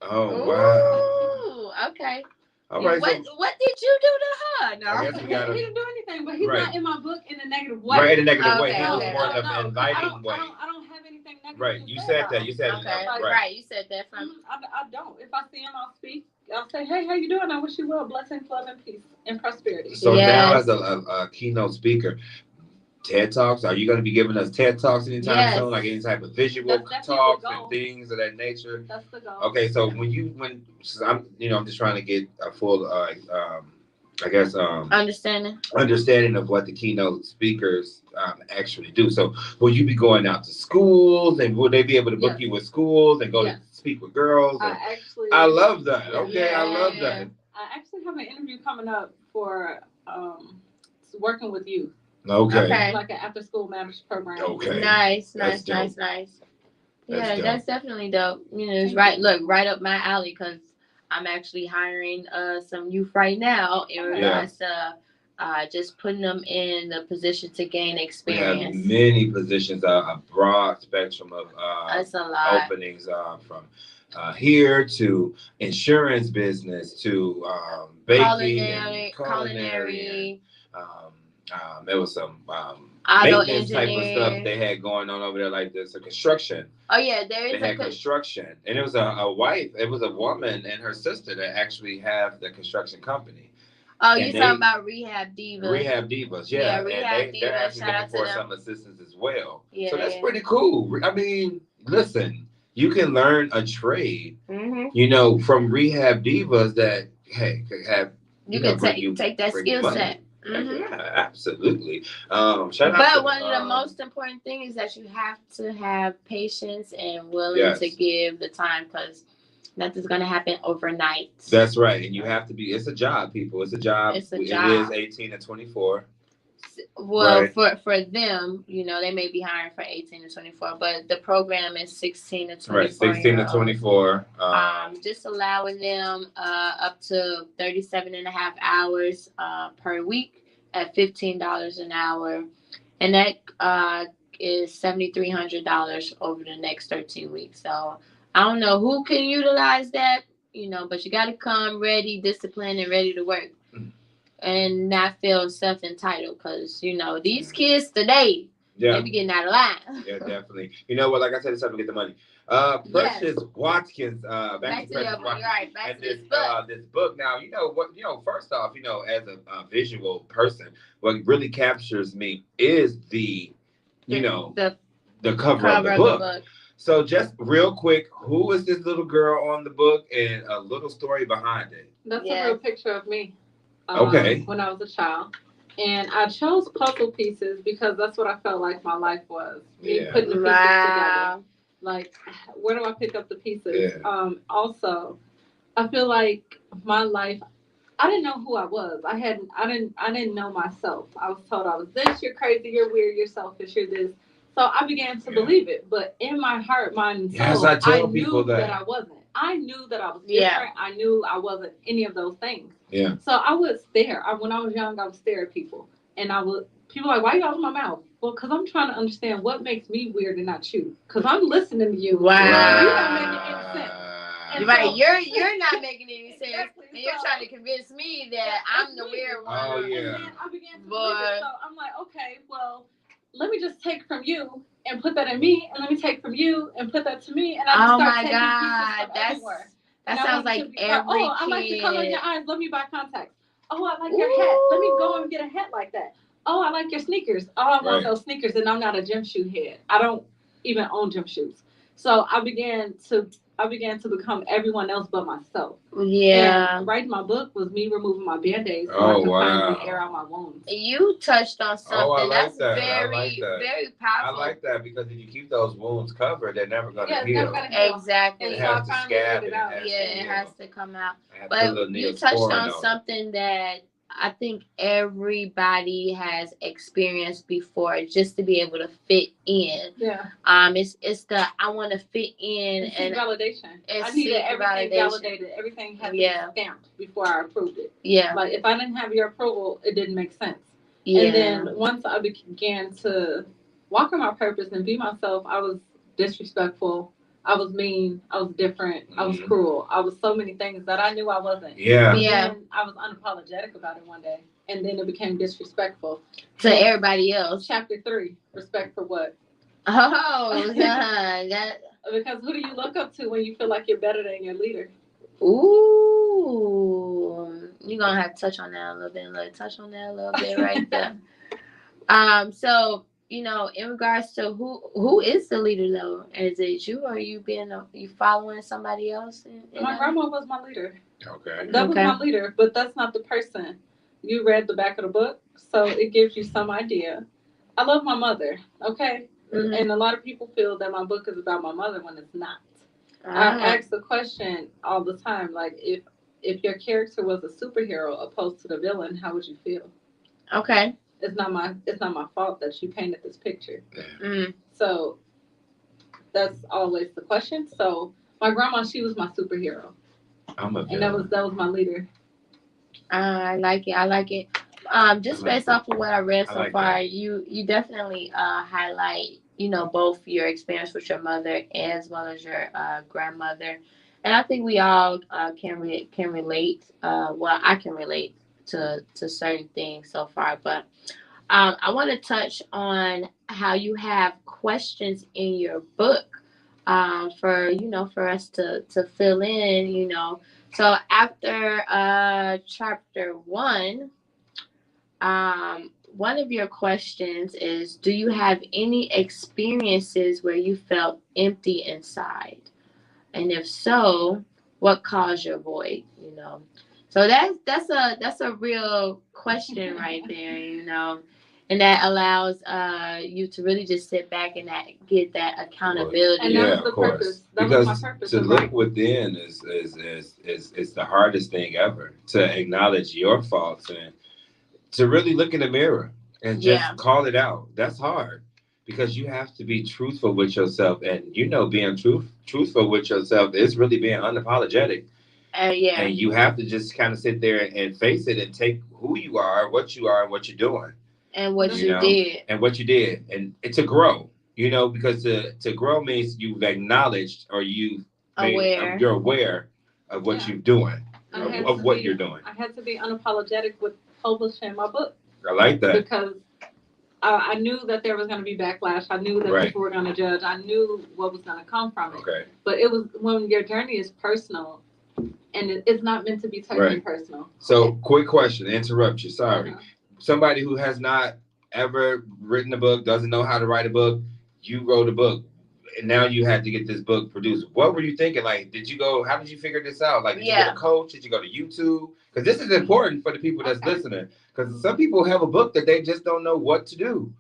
Oh, wow. Okay. All right. What did you do to her? No, I guess we gotta, he didn't do anything, but he's not in my book in a negative way. Right, in a negative way. He was more of an inviting way. I don't have anything negative. Right, you said that. You said right. You said that from. I don't. If I see him, I'll speak. I'll say, hey, how you doing? I wish you well. Blessings, love, and peace, and prosperity. So now, as a keynote speaker, TED Talks. Are you going to be giving us TED Talks anytime soon? Like any type of visual talks and things of that nature? That's the goal. Okay, so I'm just trying to get a full, understanding of what the keynote speakers actually do. So will you be going out to schools, and will they be able to book you with schools and go to speak with girls? I love that. Okay, I love that. I actually have an interview coming up for working with youth. Okay. Like an after school matters program. Okay. Nice. Yeah, that's definitely dope. It's right up my alley, because I'm actually hiring some youth right now in regards to just putting them in the position to gain experience. We have many positions, a broad spectrum of openings from here to insurance business to baking, culinary. There was some maintenance type of stuff they had going on over there, like this, construction. Oh yeah, they had construction, and it was a wife. It was a woman and her sister that actually have the construction company. Oh, you talking about Rehab Divas? Rehab Divas, yeah. Rehab Divas. They're actually looking for some assistance as well. Yeah, so that's pretty cool. I mean, listen, you can learn a trade, from Rehab Divas that could have. You can take that skill set. Mm-hmm. Yeah, absolutely. One of the most important things is that you have to have patience and willing to give the time, because Nothing's gonna happen overnight. That's right, and you have to be. It's a job, people. It's a job. It's a It job. is 18 to 24. Well, Right. for them, they may be hiring for 18 to 24, but the program is 16 to 24. Right, 16 to 24. Just allowing them up to 37 and a half hours per week at $15 an hour, and that is $7,300 over the next 13 weeks. So I don't know who can utilize that, but you got to come ready, disciplined, and ready to work. And not feel self-entitled, because these kids today, they be getting out of line. Yeah, definitely. You know what? Like I said, it's time to get the money. Precious Watkins. Back to Precious Watkins. Right, back and to this book. This book. Now, what? First off, as a visual person, what really captures me is the cover of the book. So, just real quick, who is this little girl on the book, and a little story behind it? That's a real picture of me. Okay. When I was a child. And I chose puzzle pieces because that's what I felt like my life was. Me putting the pieces together. Like, where do I pick up the pieces? Yeah. Also, I feel like my life, I didn't know who I was. I didn't know myself. I was told I was this, you're crazy, you're weird, you're selfish, you're this. So I began to believe it. But in my heart, mind, and soul, I knew that I wasn't. I knew that I was different. Yeah. I knew I wasn't any of those things. Yeah. So I would stare. When I was young, I would stare at people. And people were like, why you open my mouth? Well, because I'm trying to understand what makes me weird and not you. Because I'm listening to you. Wow. You're not making any sense. Right. You're not making any sense. Exactly. And you're trying to convince me that I'm the weird one. Oh, yeah. And then I began to believe it. So I'm like, okay, well, let me just take from you and put that in me, and let me take from you and put that to me, and I just start taking pieces from everywhere. That sounds like every kid. I like the color in your eyes. Let me buy contacts. Oh, I like your hat. Let me go and get a hat like that. Oh, I like your sneakers. Oh, I want those sneakers, and I'm not a gym shoe head. I don't even own gym shoes. So I began to become everyone else but myself. Yeah. And writing my book was me removing my Band-Aids so I could finally air out my wounds. You touched on something I like very, very powerful. I like that, because if you keep those wounds covered, they're never going to heal. Exactly. It has to scab. It has to come out. But you touched on something that I think everybody has experienced before, just to be able to fit in. Yeah. It's the I want to fit in and validation. I needed everything validated. Everything had to be stamped before I approved it. Yeah. Like if I didn't have your approval, it didn't make sense. Yeah. And then once I began to walk in my purpose and be myself, I was disrespectful. I was mean. I was different. I was cruel. I was so many things that I knew I wasn't. Yeah. And I was unapologetic about it one day. And then it became disrespectful. To everybody else. Chapter 3, respect for what? Oh, that. Because who do you look up to when you feel like you're better than your leader? Ooh. You're going to have to touch on that a little bit. Touch on that a little bit right there. So, in regards to who is the leader though? Is it you, or are you following somebody else? My grandma was my leader. Okay. That was my leader, but that's not the person. You read the back of the book, so it gives you some idea. I love my mother, okay? Mm-hmm. And a lot of people feel that my book is about my mother when it's not. I ask the question all the time, like if your character was a superhero opposed to the villain, how would you feel? Okay. It's not my fault that you painted this picture. Mm. So that's always the question. So my grandma, she was my superhero. And that was my leader. I like it. Just based off of what I read so far, you definitely highlight, both your experience with your mother as well as your grandmother, and I think we all can relate. Well, I can relate to certain things so far, but I want to touch on how you have questions in your book for us to fill in. So after chapter 1, one of your questions is, do you have any experiences where you felt empty inside? And if so, what caused your void? So that's a real question right there, And that allows you to really just sit back and get that accountability. And that was the purpose. That was my purpose. To look within is the hardest thing ever. To acknowledge your faults and to really look in the mirror and just call it out. That's hard because you have to be truthful with yourself, and being truthful with yourself is really being unapologetic. And you have to just kind of sit there and face it and take who you are, what you are, and what you're doing. And what you did. And what you did. And to grow, because to grow means you've acknowledged or you're aware of what you're doing, of what you're doing. I had to be unapologetic with publishing my book. I like that. Because I knew that there was going to be backlash. I knew that people were going to judge. I knew what was going to come from it. Okay. But it was when your journey is personal and it's not meant to be totally personal. So, quick question, to interrupt you. Sorry. Somebody who has not ever written a book, doesn't know how to write a book, you wrote a book, and now you had to get this book produced. What were you thinking? Like, how did you figure this out? Like, did you get a coach? Did you go to YouTube? Because this is important for the people that's listening. Because some people have a book that they just don't know what to do.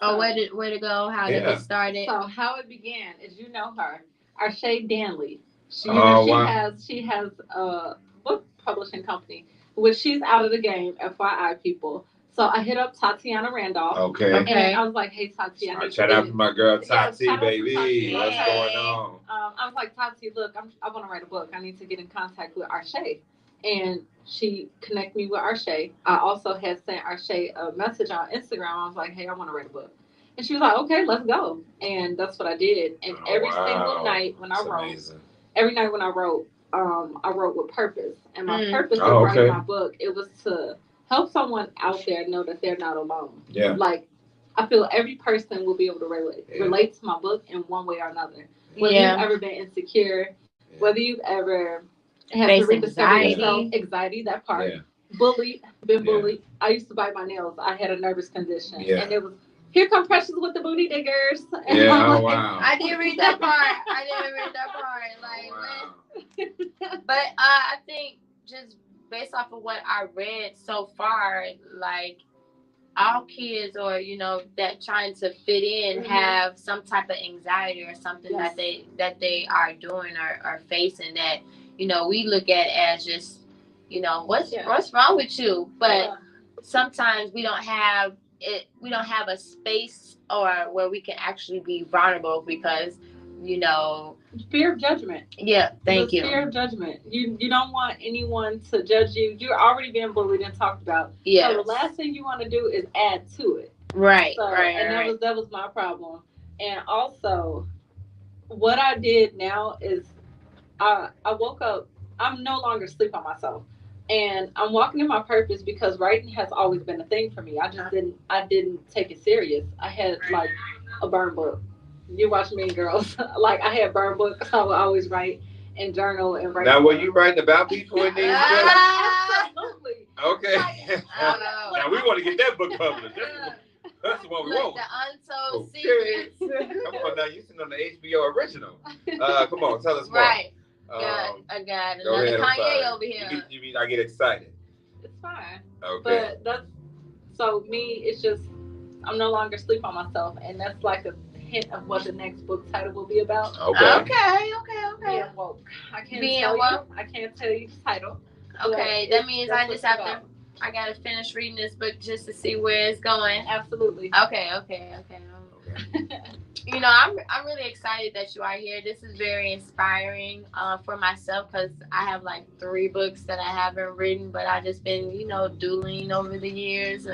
Oh, where to go? How did it start? So how it began is her, Arshay Danley. She has a book publishing company, which she's out of the game, FYI, people. So I hit up Tatiana Randolph. Okay. And I was like, hey, Tatiana. Shout out to my girl, Tati, baby. What's going on? I was like, Tati, look, I want to write a book. I need to get in contact with Arshay. And she connected me with Arshay. I also had sent Arshay a message on Instagram. I was like, hey, I want to write a book. And she was like, okay, let's go. And that's what I did. And every single night when I wrote, I wrote with purpose. And my purpose of writing my book, it was to help someone out there know that they're not alone. Yeah. Like, I feel every person will be able to relate to my book in one way or another. Whether you've ever been insecure, whether you've ever had to rediscover yourself, anxiety, that part. Yeah. Bullied. I used to bite my nails. I had a nervous condition. Yeah. And it was, here come Precious with the booty diggers. And wow. I didn't read that part. But I think just based off of what I read so far, like all kids or that trying to fit in have some type of anxiety or something that they are doing or are facing that we look at as just what's wrong with you, but sometimes we don't have a space or where we can actually be vulnerable because fear of judgment. Yeah, thank you. Fear of judgment. You don't want anyone to judge you. You're already being bullied and talked about. Yeah. So the last thing you want to do is add to it. Right. That was my problem. And also, what I did now is I woke up. I'm no longer asleep on myself, and I'm walking in my purpose because writing has always been a thing for me. I didn't take it serious. I had like a burn book. You watch Mean Girls. Like, I had burn books. I would always write and journal and write. Now, were you writing about people in these books? Absolutely. Okay. Now, we want to get that book published. That's the one we want. The Untold Secrets. Come on now. You sitting on the HBO original. Come on. Tell us more. Right. I got another Kanye over here. You mean I get excited? It's fine. Okay. But it's just, I'm no longer asleep on myself. And that's like a hint of what the next book title will be about. Okay. Being woke. I can't tell you the title. Okay, that means I just have to. I gotta finish reading this book just to see where it's going. Absolutely. Okay. I'm really excited that you are here. This is very inspiring for myself because I have like 3 books that I haven't written, but I've just been doodling over the years.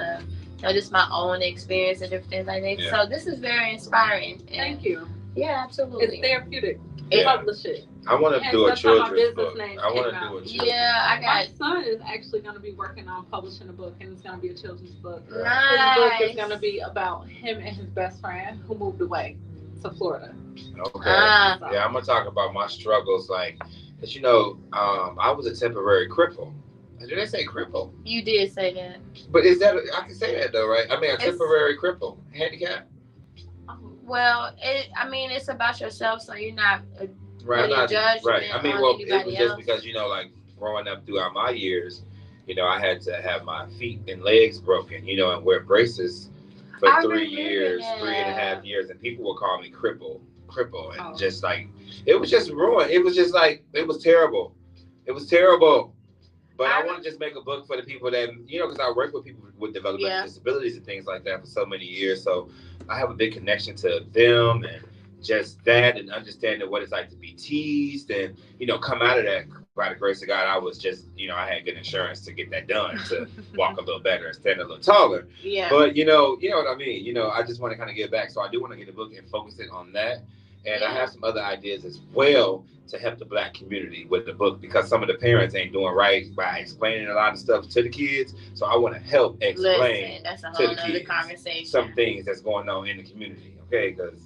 Just my own experience and different things like that. Yeah. So this is very inspiring. Thank you. Yeah, absolutely. It's therapeutic. Publish it. I want to do a children's book. I want to do a children's book. Yeah, my son is actually going to be working on publishing a book, and it's going to be a children's book. Nice. His book is going to be about him and his best friend who moved away to Florida. Okay. Yeah, I'm going to talk about my struggles. Like, cause I was a temporary cripple. Did I say cripple? You did say that. But is that, I can say that though, right? I mean, a temporary cripple, handicap. Well, it's about yourself, so you're not right. Not judgment. Right. I mean, well, it was just else. because like growing up throughout my years, I had to have my feet and legs broken, and wear braces for I 3 remember years, that. 3.5 years, and people would call me cripple, and just like it was just ruined. It was just like it was terrible. It was terrible. But I want to just make a book for the people that, because I work with people with developmental disabilities and things like that for so many years. So I have a big connection to them and just that and understanding what it's like to be teased and, come out of that. By the grace of God, I was just, I had good insurance to get that done, to walk a little better and stand a little taller. Yeah. But, you know what I mean? I just want to kind of get back. So I do want to get a book and focus it on that. And I have some other ideas as well to help the Black community with the book, because some of the parents ain't doing right by explaining a lot of stuff to the kids. So I want to help explain to the kids some things that's going on in the community. Okay, because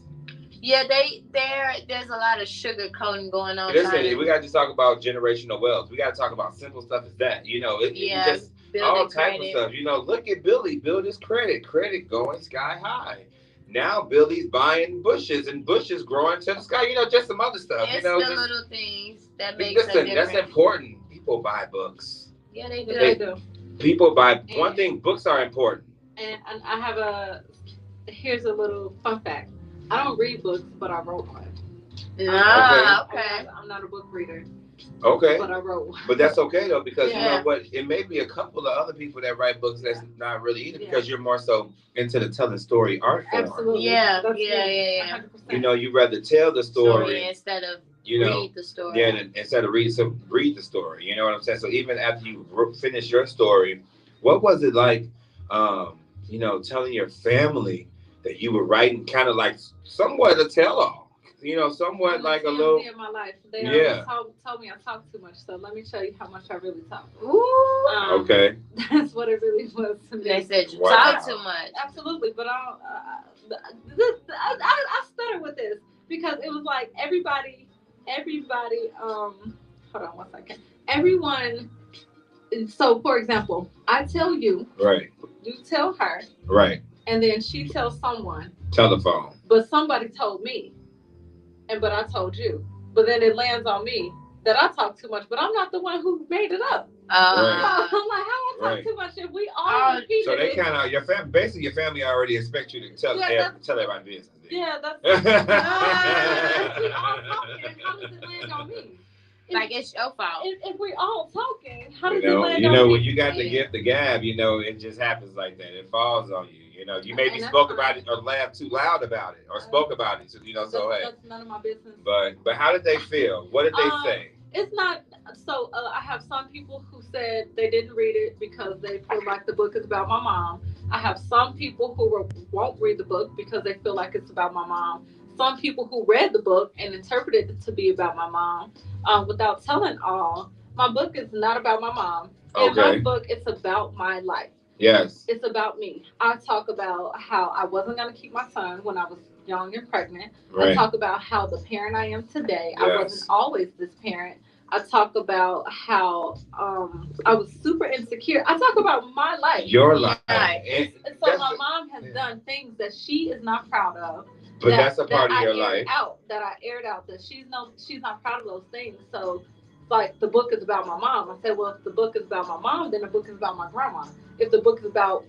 there's a lot of sugar coating going on. Listen, we got to talk about generational wealth. We got to talk about simple stuff as that. It just all type of stuff. Look at Billy. Build his credit going sky high. Now Billy's buying bushes and bushes growing to the sky. Just some other stuff. It's the little things that make a difference. That's important. People buy books. Yeah, they do. They do. People buy. One thing, books are important. And I have here's a little fun fact. I don't read books, but I wrote one. Okay. I'm not a book reader. Okay. But I wrote one. But that's okay though, because you know what? It may be a couple of other people that write books that's not really either, because you're more so into the telling story art form. Absolutely. Yeah. 100%. You rather tell the story instead of read the story. Yeah, instead of read the story. You know what I'm saying? So even after you finish your story, what was it like? Telling your family that you were writing, kind of like somewhat a tell-all. Somewhat like a little. In my life, they told me I talk too much. So let me show you how much I really talk. Ooh. Okay. That's what it really was to me. They said you talk too much. Absolutely, but I stutter with this because it was like everybody. Hold on 1 second. Everyone. So, for example, I tell you. Right. You tell her. Right. And then she tells someone. Telephone. But somebody told me. But I told you. But then it lands on me that I talk too much, but I'm not the one who made it up. Right. I'm like, how I talk too much if we all repeated so they kind of basically your family already expect you to tell everybody business. Yeah, that's if we all talking, how does it land on me? It's your fault. If we all talking, how does it land on me? When you got the gift, the gab, it just happens like that. It falls on you. You maybe spoke about it or laughed too loud about it or spoke about it. So, that's none of my business. But how did they feel? What did they say? It's not. So I have some people who said they didn't read it because they feel like the book is about my mom. I have some people who won't read the book because they feel like it's about my mom. Some people who read the book and interpreted it to be about my mom without telling all. My book is not about my mom. In my book, it's about my life. Yes. It's about me. I talk about how I wasn't going to keep my son when I was young and pregnant. Right. I talk about how the parent I am today, I wasn't always this parent. I talk about how I was super insecure. I talk about my life. Your life. And so my mom has done things that she is not proud of. But that's a part of your life. That I aired out. That she's not proud of those things. So like the book is about my mom. I said, well, if the book is about my mom, then the book is about my grandma. If the book is about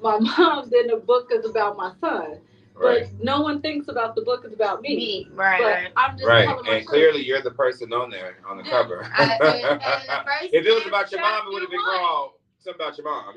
my mom, then the book is about my son. Right. But no one thinks about the book is about me. Right. But I'm just telling my and clearly you're the person on there on the cover. If it was about your mom, it would have been called something about your mom,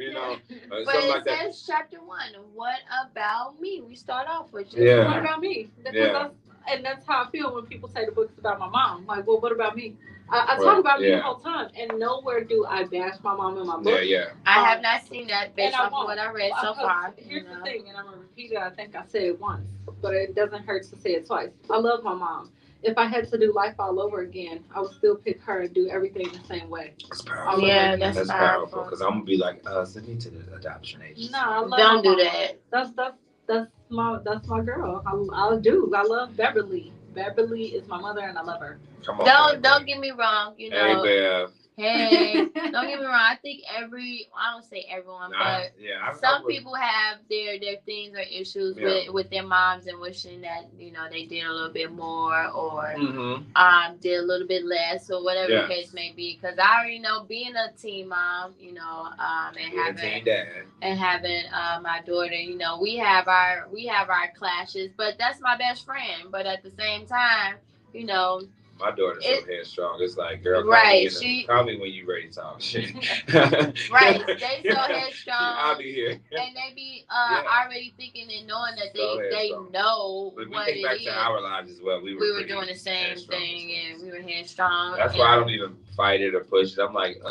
But something it like that. says chapter 1. What about me? We start off with what about me? And that's how I feel when people say the book's about my mom. Like, well, what about me? I talk about me the whole time, and nowhere do I bash my mom in my book. I have not seen that based off of what I read so far. Here's the thing, and I'm going to repeat it. I think I said it once, but it doesn't hurt to say it twice. I love my mom. If I had to do life all over again, I would still pick her and do everything the same way. That's powerful. Yeah, that's powerful. Because I'm going to be like, send me to the adoption agency. No, I love Don't do that. That's my girl. I love Beverly. Beverly is my mother, and I love her. Come on, don't get me wrong. Hey, Bev. Hey, don't get me wrong. I think I don't say everyone, but some people have their things or issues with their moms and wishing that they did a little bit more or did a little bit less or whatever the case may be. Because I already know being a teen mom, and having my daughter, we have our clashes, but that's my best friend. But at the same time, my daughter's so headstrong. It's like, girl, call me when you ready to talk shit. Right. They so headstrong. I'll be here. And they be already thinking and knowing that they know but what it is. Back to our lives as well. We were doing the same thing and we were headstrong. That's why I don't even fight it or push it. I'm like,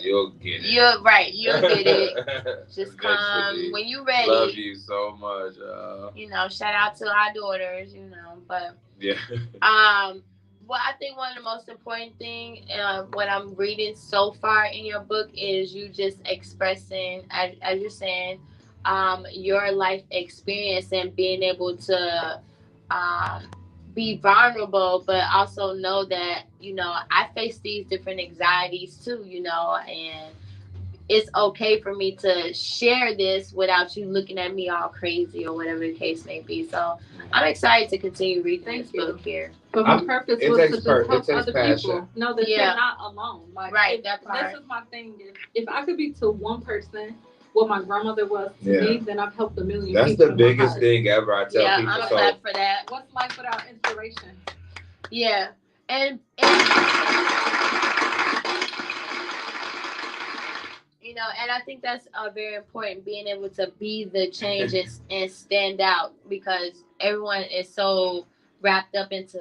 you'll get it. You're right. You'll get it. Just come when you ready. Love you so much. Shout out to our daughters, but well, I think one of the most important thing, what I'm reading so far in your book is you just expressing, as you're saying, your life experience and being able to be vulnerable, but also know that, I face these different anxieties too, and it's okay for me to share this without you looking at me all crazy or whatever the case may be. So I'm excited to continue reading this book here. But my purpose was to just help other people know that they're not alone. Like, that part. This is my thing. If I could be to one person what my grandmother was to me, then I've helped a million people. That's the biggest thing ever. I tell people. I'm glad for that. What's life without inspiration? Yeah. And and I think that's very important, being able to be the change and stand out, because everyone is so wrapped up into,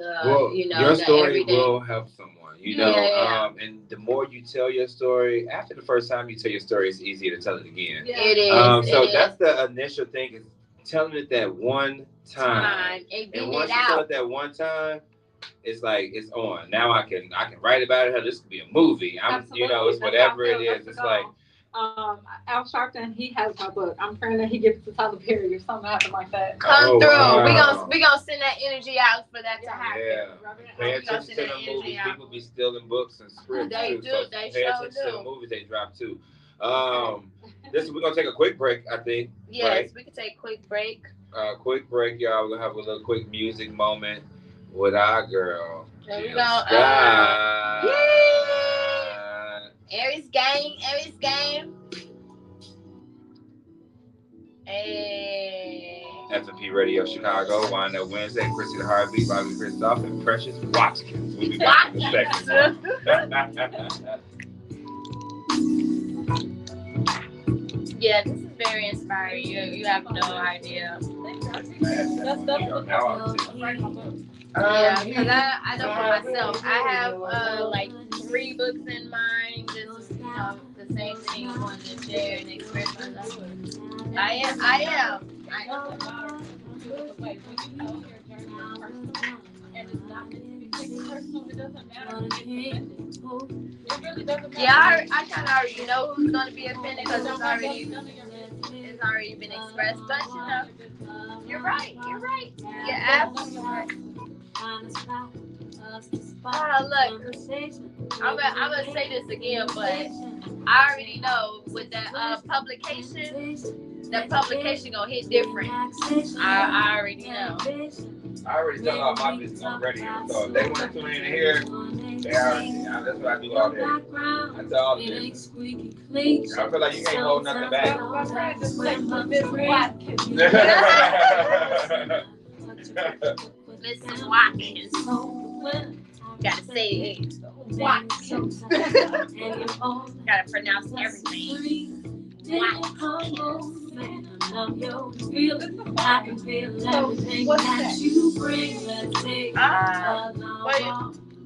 your story will help someone, and the more you tell your story, after the first time you tell your story, it's easier to tell it again. Yeah. It is. So that's the initial thing, is telling it that one time. And once you tell it that one time, it's like it's on. Now I can write about it. This could be a movie. It's whatever it is. It's like. Al Sharpton, he has my book. I'm praying that he gives it to Tyler Perry or something happen like that. Come through. Wow. We gonna send that energy out for that to happen. Yeah. Pay attention to the movies. People be stealing books and scripts They too. do. So they pay attention to the movies they drop too. We're gonna take a quick break, I think. Yes, right? We can take a quick break. Quick break, y'all. We're gonna have a little quick music moment with our girl. There we go. Aries gang. Hey. F&P Radio Chicago, Wind Up Wednesday, Chrissy the Heartbeat, Bobby Christoph, and Precious Watkins. We'll be back in a second. Yeah, this is very inspiring. You have no idea. That's Yeah, because I know for myself, I have like 3 books in mind. Just the same thing I wanted to share and express myself. I am. Yeah, I kind of already know who's going to be offended because it's already been expressed. But you're right. You're absolutely right. Look, I'm gonna say this again, but I already know with that publication gonna hit different. I already know. I already tell all my business on radio, so if they want to tune in here, they already. That's what I do all day. I tell all the business. I feel like you can't hold nothing back. Mrs. Watkins. Gotta say it. Watkins. Gotta pronounce everything. Watkins.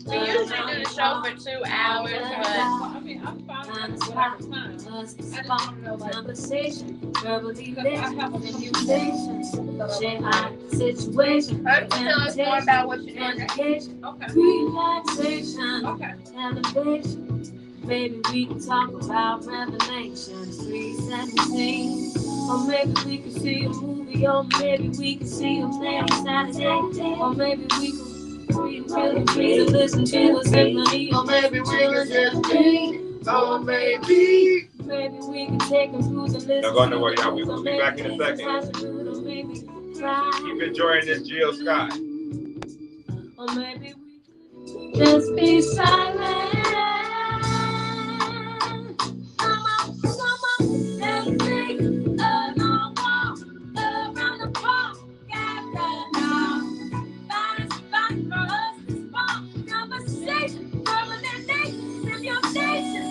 We usually do the show for 2 hours, but I mean, I'm fine with whatever time. I just want to know, like, because I have a situation. Tell us more about what you're doing. Okay. Maybe we can talk about Revelation 3:17. Or maybe we can see a movie, or maybe we can see a play on Saturday. Or maybe we can to listen to the symphony. Or maybe we can just be. Or maybe we can take a cruise and listen. Don't go nowhere, y'all. We'll be back in a second. Keep enjoying this Jill Scott. Or maybe we just be silent. Come on, let's take a long walk around the park. Find a spot for us to spark conversation, permanent simulation.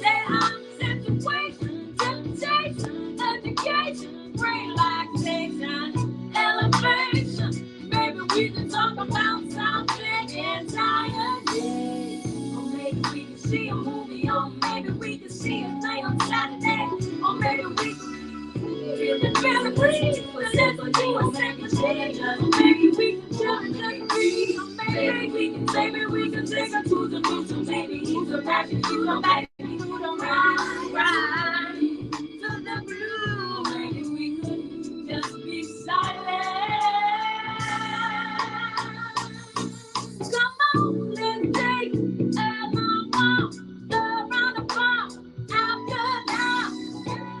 There are situations, temptation, education, relaxation, elevation. Maybe we can talk about something entirely. Or maybe we can see a movie, or maybe we can see a play on Saturday. Or maybe we can feel the breeze, but that's what you were saying. Maybe we can chill and just breathe. Maybe we can take her to the beach. So maybe he's a passion, he's a baby, who don't ride to the blue. Maybe we could just be silent. Come on, let's take a long walk around the park after dark.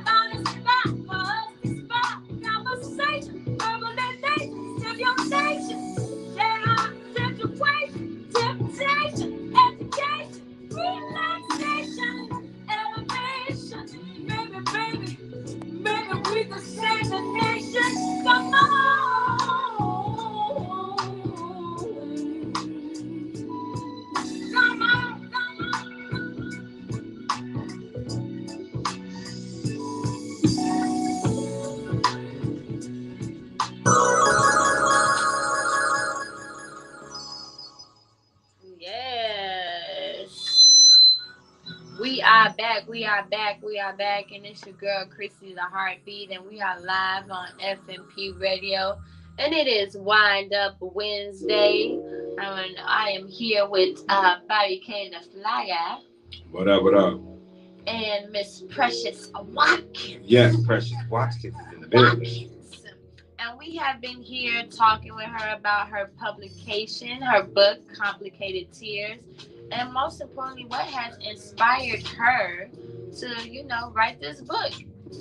Find a spot for us to spark conversation, urbanization, stimulation. There are situations, temptation, education, relaxation, elevation. Maybe we can save the nation. Come on. Come on, come on. Yes. We are back, and it's your girl Chrissy the Heartbeat, and we are live on FMP Radio, and it is Wind Up Wednesday, and I am here with Bobby Kane the Flyer. What up? And Miss Precious Watkins. Yes, Precious Watkins is in the building. And we have been here talking with her about her publication, her book, Complicated Tears, and most importantly, what has inspired her to, write this book.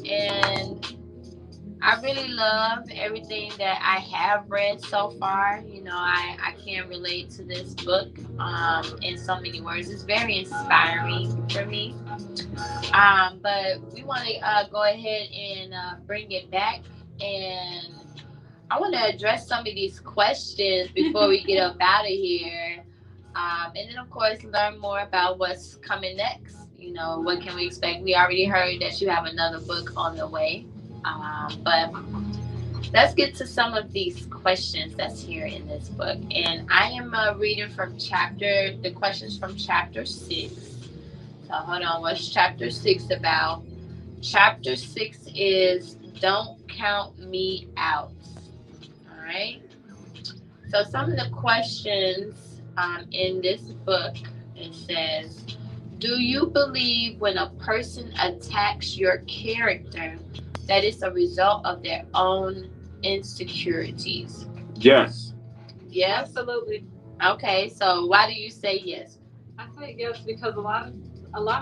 And I really love everything that I have read so far. I can relate to this book in so many words. It's very inspiring for me. But we want to go ahead and bring it back, and I want to address some of these questions before we get up out of here. And then, of course, learn more about what's coming next. What can we expect? We already heard that you have another book on the way. But let's get to some of these questions that's here in this book. And I am reading from the questions from chapter 6. So hold on, what's chapter 6 about? Chapter 6 is Don't Count Me Out. All right. So some of the questions in this book, it says, do you believe when a person attacks your character that it's a result of their own insecurities? Yes. Yes? Absolutely. Okay, so why do you say yes? I say yes because a lot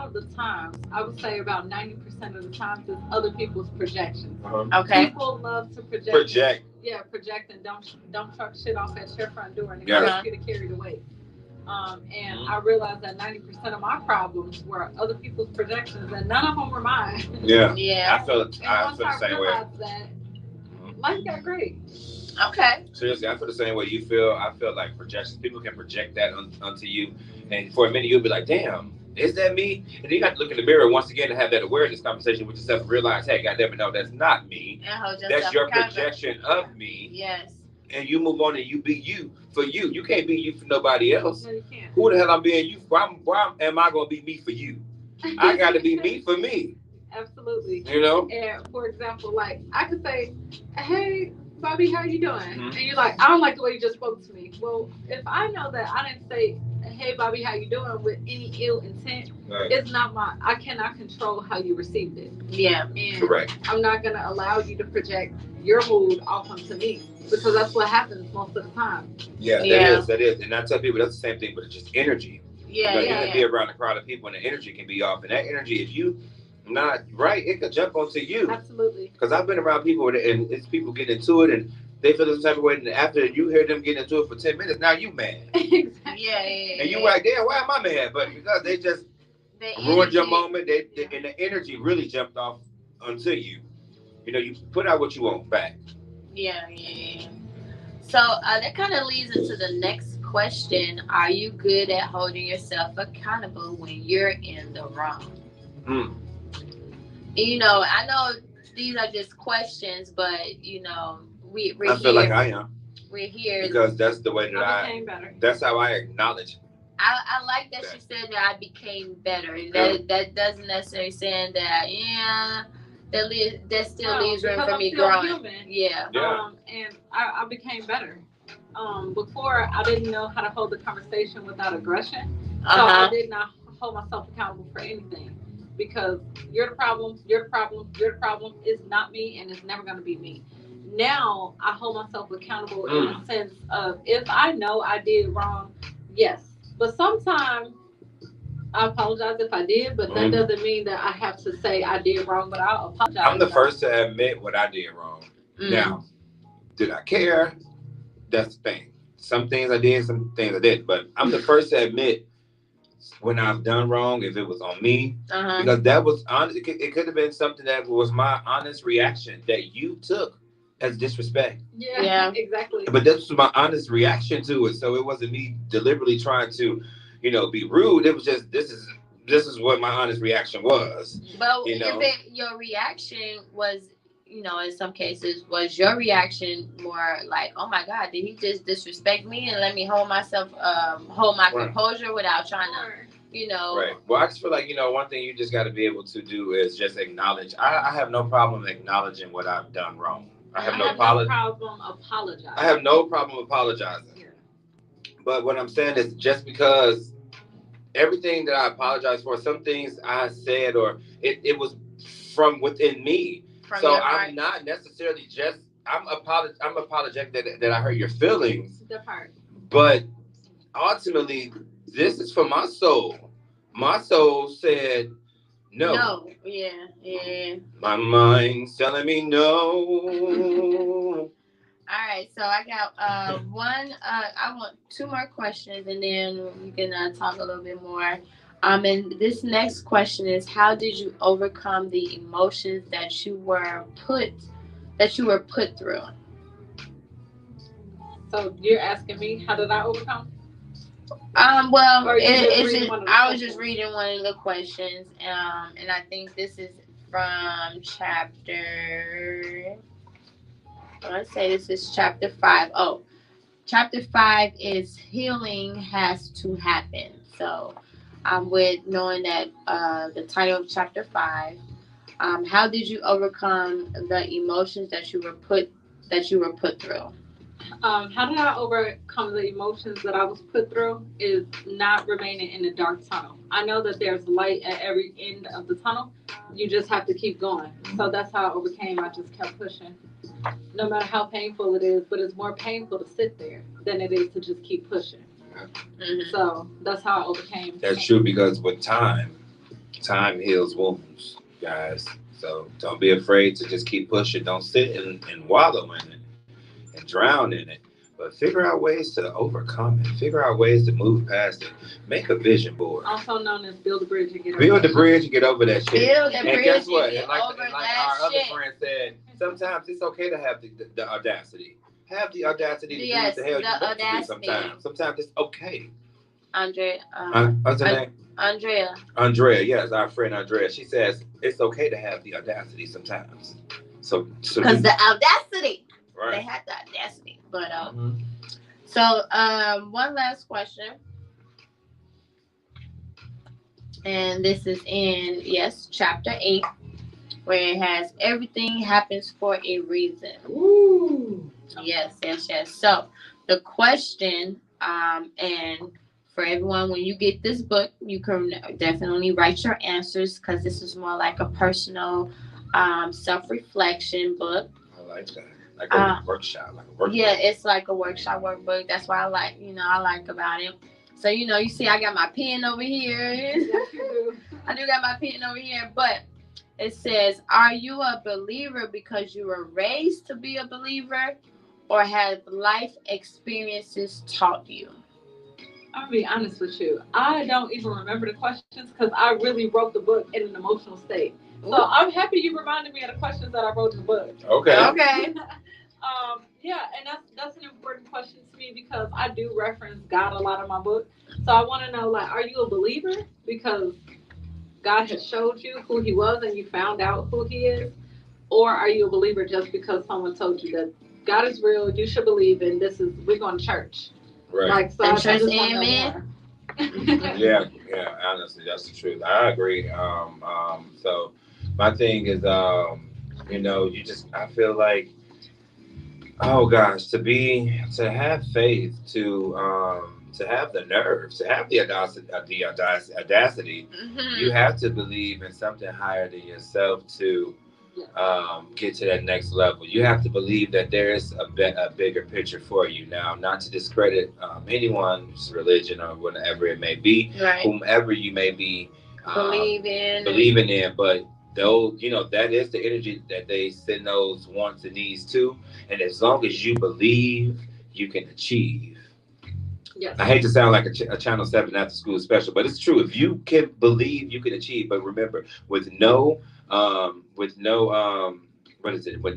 of the times, I would say about 90% of the times, it's other people's projections. Okay. People love to project. Project and don't truck shit off at your front door and expect you to carry the weight. And I realized that 90% of my problems were other people's projections, and none of them were mine. Yeah. I feel the same way. That life got great. Okay. Seriously, I feel the same way you feel. I feel like projections. People can project that onto you, and for a minute you'll be like, "Damn, is that me?" And then you got to look in the mirror once again and have that awareness conversation with yourself and realize, "Hey, goddamn it, no, that's not me. That's your projection of me." Yes. And you move on and you be you for you. You can't be you for nobody else. No, you can't. Who the hell I'm being you for? Why am I going to be me for you? I got to be me for me. Absolutely. And for example, like I could say, "Hey, Bobby, how you doing?" And you're like, "I don't like the way you just spoke to me." Well, if I know that I didn't say, "Hey, Bobby, how you doing?" with any ill intent, it's not I cannot control how you received it. Yeah. And correct. I'm not going to allow you to project your mood off onto me. because that's what happens most of the time. Yeah, that is. And I tell people that's the same thing, but it's just energy. Yeah, you can be around a crowd of people and the energy can be off. And that energy, if you not right, it could jump onto you. Absolutely. Because I've been around people and it's people getting into it and they feel the type of way, and after you hear them getting into it for 10 minutes, now you mad. Exactly. Yeah. And you like, damn, why am I mad? But because they just ruined your moment, and the energy really jumped off onto you. You put out what you want back. Yeah. So that kind of leads into the next question. Are you good at holding yourself accountable when you're in the wrong? I know these are just questions, but we're I feel like I am. We're here because that's the way that I became better. That's how I acknowledge. I like that she said that I became better, and that doesn't necessarily say that that still leaves room for me growing. Human. Yeah. And I became better. Before I didn't know how to hold the conversation without aggression, so I did not hold myself accountable for anything. Because you're the problem, it's not me, and it's never going to be me. Now, I hold myself accountable in the sense of, if I know I did wrong, yes. But sometimes, I apologize if I did, but that doesn't mean that I have to say I did wrong, but I'll apologize. I'm the first to admit what I did wrong. Now, did I care? That's the thing. Some things I did, some things I didn't. But I'm the first to admit when I've done wrong, if it was on me, because that was honest. It could have been something that was my honest reaction that you took as disrespect. Yeah, exactly. But this was my honest reaction to it, so it wasn't me deliberately trying to, be rude. It was just this is what my honest reaction was. But if your reaction was, in some cases, was your reaction more like, oh my God, did he just disrespect me and let me hold my composure without trying to, Right. Well, I just feel like, one thing you just got to be able to do is just acknowledge. I have no problem acknowledging what I've done wrong. I have no problem apologizing. I have no problem apologizing. Yeah. But what I'm saying is, just because everything that I apologize for, some things I said or it was from within me. So I'm not necessarily I'm apologetic that I hurt your feelings. The part. But ultimately, this is for my soul. My soul said no. No. Yeah. My mind's telling me no. All right, so I got I want two more questions, and then we can talk a little bit more. And this next question is, how did you overcome the emotions that you were put through? So you're asking me, how did I overcome? Well, I was just reading one of the questions, and I think this is from chapter. Let's say this is chapter 5. Oh, chapter 5 is healing has to happen. So, with knowing that the title of chapter 5, how did you overcome the emotions that you were put through? How did I overcome the emotions that I was put through is not remaining in the dark tunnel. I know that there's light at every end of the tunnel. You just have to keep going. So that's how I overcame. I just kept pushing. No matter how painful it is, but it's more painful to sit there than it is to just keep pushing. So that's how I overcame. That's true, because with time heals wounds, guys. So don't be afraid to just keep pushing. Don't sit and wallow in it and drown in it. But figure out ways to overcome it. Figure out ways to move past it. Make a vision board. Also known as build a bridge and get over Build the bridge and get over that shit. Build the bridge guess what? and get like over our that other shit. friend said, sometimes it's okay to have the audacity. Have the audacity to do what the hell you want to do sometimes. Sometimes it's okay. Andrea. What's her name? Andrea. Andrea, yes, our friend Andrea. She says it's okay to have the audacity sometimes. So because the audacity. Right. They had the audacity. But so one last question. And this is in chapter 8, where it has everything happens for a reason. Ooh. Yes. So the question, and for everyone, when you get this book, you can definitely write your answers, because this is more like a personal self-reflection book. I like that. Like a workshop, like a workbook. Yeah, it's like a workshop workbook. That's why I like about it. So you see, I got my pen over here. Yes, you do. I do got my pen over here, but it says, "Are you a believer because you were raised to be a believer, or have life experiences taught you?" I'll be honest with you. I don't even remember the questions because I really wrote the book in an emotional state. So I'm happy you reminded me of the questions that I wrote in the book. Okay. Okay. Yeah, and that's an important question to me because I do reference God a lot in my book. So I want to know, like, are you a believer because God has showed you who He was and you found out who He is, or are you a believer just because someone told you that God is real, you should believe, and we're going to church. Right. Like, so And I church, just want to know amen. more. Yeah. Honestly, that's the truth. I agree. So my thing is, I feel like, oh gosh, to have faith, to have the nerve, to have the audacity, you have to believe in something higher than yourself to get to that next level. You have to believe that there is a bigger picture for you. Now, not to discredit anyone's religion or whatever it may be, Right. whomever you may be believing in, but those, that is the energy that they send those wants and needs to. And as long as you believe, you can achieve. Yes. I hate to sound like a Channel 7 after school special, but it's true. If you can believe, you can achieve. But remember, what is it? With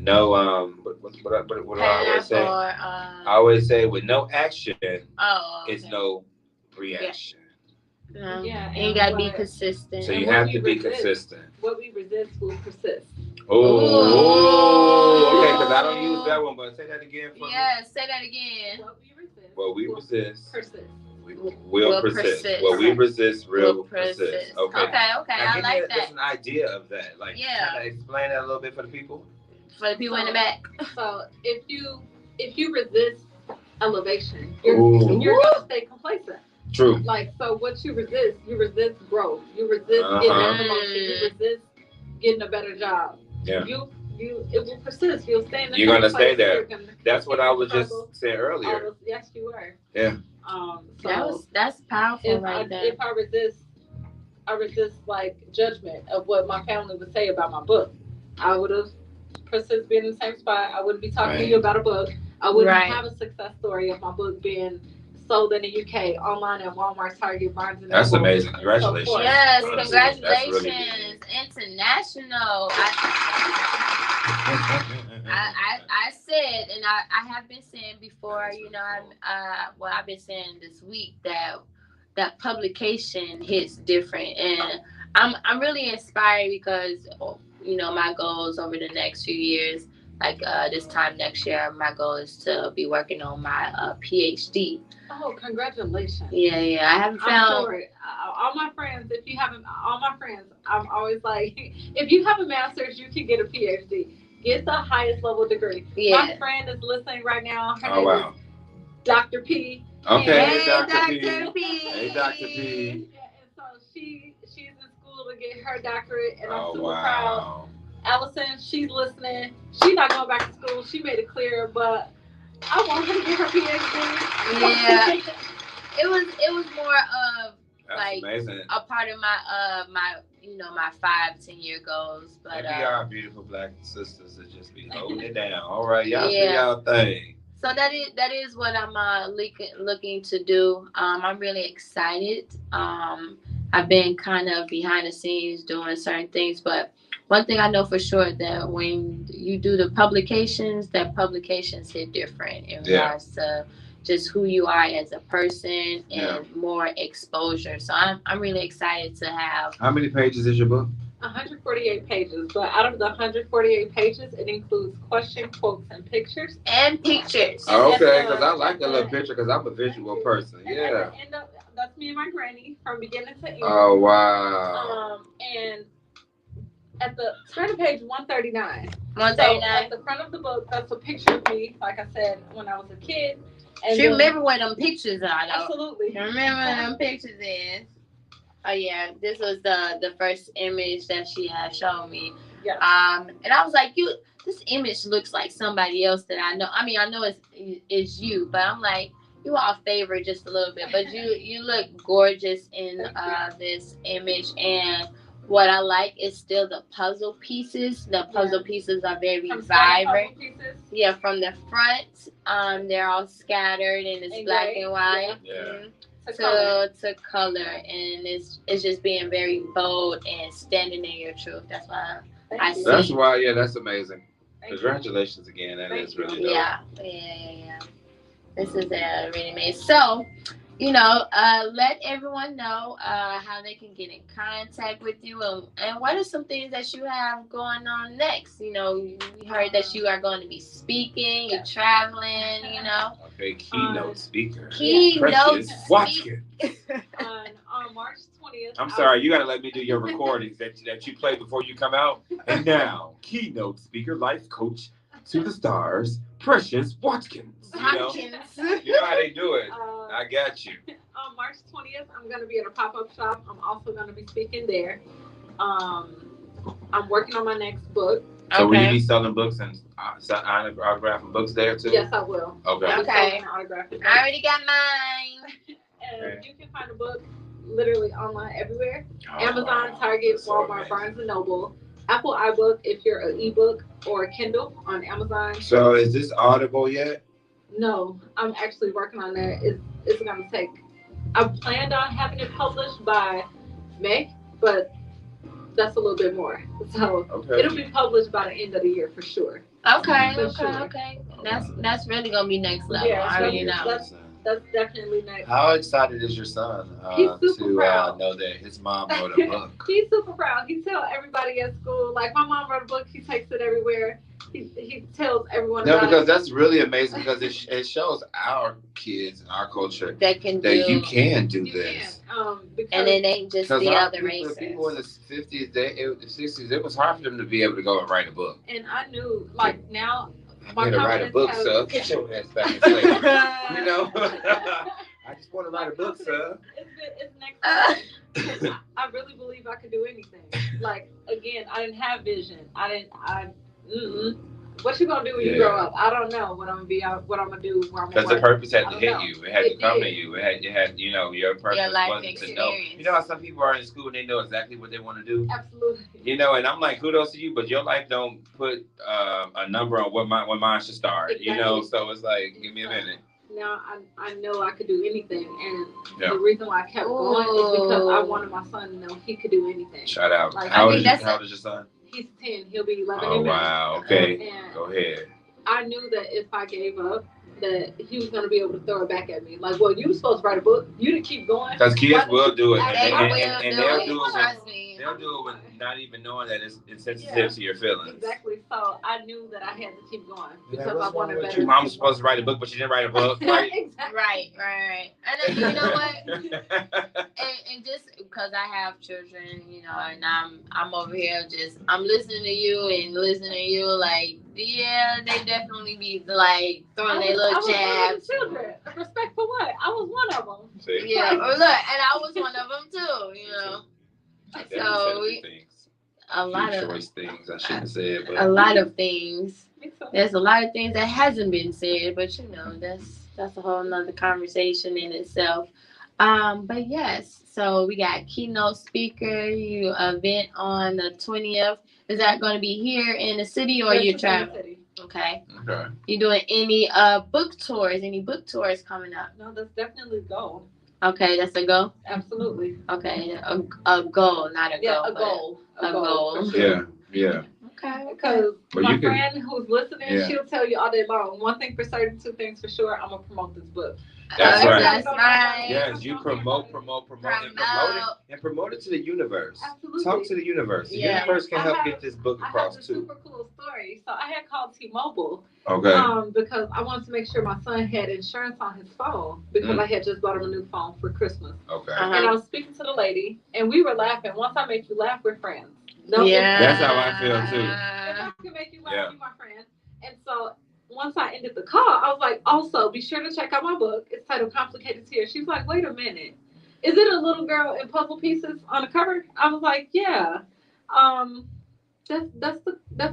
no, what do I always say? I always say, with no action, it's no reaction. Yeah, and you gotta be consistent. So you have to be consistent. What we resist will persist. Oh, okay, because I don't use that one, but say that again for me. Yeah, say that again. What we resist persist. Will persist. What we resist will persist. Okay. Okay. Now, I like that. Just an idea of that. Like, yeah. Can I explain that a little bit for the people? For the people in the back. So if you resist elevation, you're gonna stay complacent. True. Like, so what you resist growth. You resist getting a promotion. You resist getting a better job. Yeah. It will persist. You'll stay in the You're gonna stay there. That's what I was struggle. just saying earlier. Yes, you were. Yeah. So that's powerful if I resist like judgment of what my family would say about my book, I would have persisted being in the same spot. I wouldn't be talking to you about a book. I wouldn't have a success story of my book being sold in the UK, online at Walmart, Target, Barnes and Noble. That's amazing. Congratulations. Yes, honestly, congratulations. Really international. I said, and I have been saying before, I've been saying this week that publication hits different, and I'm really inspired because my goals over the next few years, like this time next year, my goal is to be working on my PhD. Oh, congratulations! Yeah, I haven't found. All my friends, I'm always like, if you have a master's, you can get a PhD. Get the highest level degree. Yeah. My friend is listening right now. Her name is Dr. P. Okay, hey, Dr. P. Hey, Dr. P. Yeah, and so she's in school to get her doctorate, and I'm super proud. Allison, she's listening. She's not going back to school. She made it clear, but I want her to get her PhD. Yeah. It was more of that's amazing. A part of my 5-10 year goals. But we are beautiful black sisters that just be holding it down. All right, y'all do y'all thing. So that is what I'm looking to do. I'm really excited. I've been kind of behind the scenes doing certain things, but one thing I know for sure that when you do the publications, that publications hit different in regards to just who you are as a person and more exposure. So I'm really excited to have. How many pages is your book? 148 pages, but out of the 148 pages, it includes question, quotes, and pictures. And pictures. Okay, because I like that little picture because I'm a visual person. Yeah. And that's me and my granny from beginning to end. Oh, wow. And at the turn of page 139. So at the front of the book, that's a picture of me, like I said, when I was a kid. And she remember where them pictures are, though. Absolutely. You remember where them pictures is. Oh, yeah. This was the first image that she had shown me. Yeah. And I was like, this image looks like somebody else that I know. I mean, I know it's you, but I'm like, you all favor just a little bit, but you look gorgeous in this image. And what I like is still the puzzle pieces. The puzzle pieces are very vibrant. Yeah, from the front, they're all scattered and it's black and white. Yeah. To color, and it's just being very bold and standing in your truth. That's why I see. That's why, yeah, that's amazing. Congratulations again. That is really dope. Yeah. This is really amazing. So, let everyone know how they can get in contact with you, and what are some things that you have going on next. We heard that you are going to be speaking, you're traveling, Okay, keynote speaker. Precious Watkins. On March 20th. I'm sorry, you got to let me do your recordings that you play before you come out. And now, keynote speaker, life coach to the stars, Precious Watkins. You know how they do it. I got you. On March 20th, I'm going to be at a pop-up shop. I'm also going to be speaking there. I'm working on my next book. So will you be selling books and autographing books there too? Yes, I will. Okay. I already got mine. And you can find a book literally online everywhere. Amazon, Target, Walmart, Barnes & Noble, Apple iBook if you're an ebook, or a Kindle on Amazon. So is this Audible yet? No, I'm actually working on that. It's going to take... I planned on having it published by May, but that's a little bit more. So it'll be published by the end of the year for sure. Okay. That's really going to be next level. Yeah, I already know. That's definitely next. How excited is your son to know that his mom wrote a book? He's super proud. He tells everybody at school, like, my mom wrote a book. He takes it everywhere. He tells everyone about because that's really amazing, because it shows our kids and our culture that you can do this. And it ain't just the other races. People in the 50s, the 60s, it was hard for them to be able to go and write a book. And I knew, like, now... I'm going to write a book, sir. Get your ass back in slavery. I just want to write a book, sir. It's next time. I really believe I could do anything. Like, again, I didn't have vision. What you gonna do when you grow up? I don't know what I'm gonna be. What I'm gonna do. Because the purpose had to hit you. It had to come to you. It had your purpose wasn't to know. You know how some people are in school and they know exactly what they want to do. Absolutely. And I'm like, kudos to you, but your life don't put a number on when mine should start. Exactly. So it's like, give me a minute. Now I know I could do anything, and the reason why I kept going is because I wanted my son to know he could do anything. Shout out. Like, how old is your son? He's 10. He'll be 11 in Oh, May. wow. Okay. Go ahead. I knew that if I gave up, that he was going to be able to throw it back at me. Like, well, you were supposed to write a book. You didn't keep going. Because kids will do it. And they'll do it with not even knowing that it's sensitive to your feelings. Exactly. So I knew that I had to keep going because I wanted better. Your mom was supposed to write a book, but she didn't write a book. Right? Exactly. Right. And you know what? and just because I have children, and I'm over here I'm listening to you like, yeah, they definitely be like throwing their little jabs. Children. Respect for what? I was one of them. See? Yeah, look, and I was one of them too. So a lot of things I shouldn't have said, but a lot of things. There's a lot of things that hasn't been said, but that's a whole nother conversation in itself. But yes, so we got keynote speaker, you event on the 20th. Is that going to be here in the city or you traveling? Okay. You doing any book tours? Any book tours coming up? No, that's definitely a goal. Okay, that's a goal? Absolutely. Okay, a goal, not a goal. A goal. A goal. Yeah. Okay. Because my friend who's listening, she'll tell you all day long. One thing for certain, two things for sure. I'm gonna promote this book. That's right. That's right. Yes, you promote and promote it to the universe. Absolutely. Talk to the universe. The universe can help get this book across too. Super cool story. So I had called T-Mobile. Okay. Because I wanted to make sure my son had insurance on his phone because I had just bought him a new phone for Christmas. Okay. And I was speaking to the lady, and we were laughing. Once I make you laugh, we're friends. That's how I feel too. If I can make you laugh, you're my friend. And so once I ended the call, I was like, also, be sure to check out my book. It's titled Complicated Tears. She was like, wait a minute. Is it a little girl in puzzle pieces on the cover? I was like, yeah. That's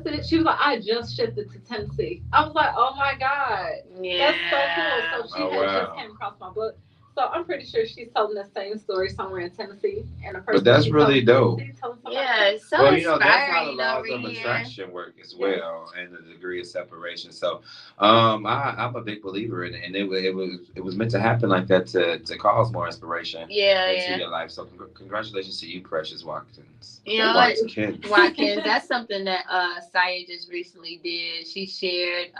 it. She was like, I just shifted to Tennessee. I was like, oh my God. Yeah. That's so cool. So she Oh, had wow. just came across my book. So I'm pretty sure she's telling the same story somewhere in Tennessee. And a person But that's she's really telling dope. Tennessee, telling somebody Yeah, else. it's so Well, you know, that's how the inspiring laws over of here. attraction work as Yes. well, and the degree of separation. So, I'm a big believer in it, and it was meant to happen like that to cause more inspiration Yeah, into yeah. your life. So, congratulations to you, Precious Watkins. You know what? Watkins. Watkins, that's something that Saya just recently did. She shared,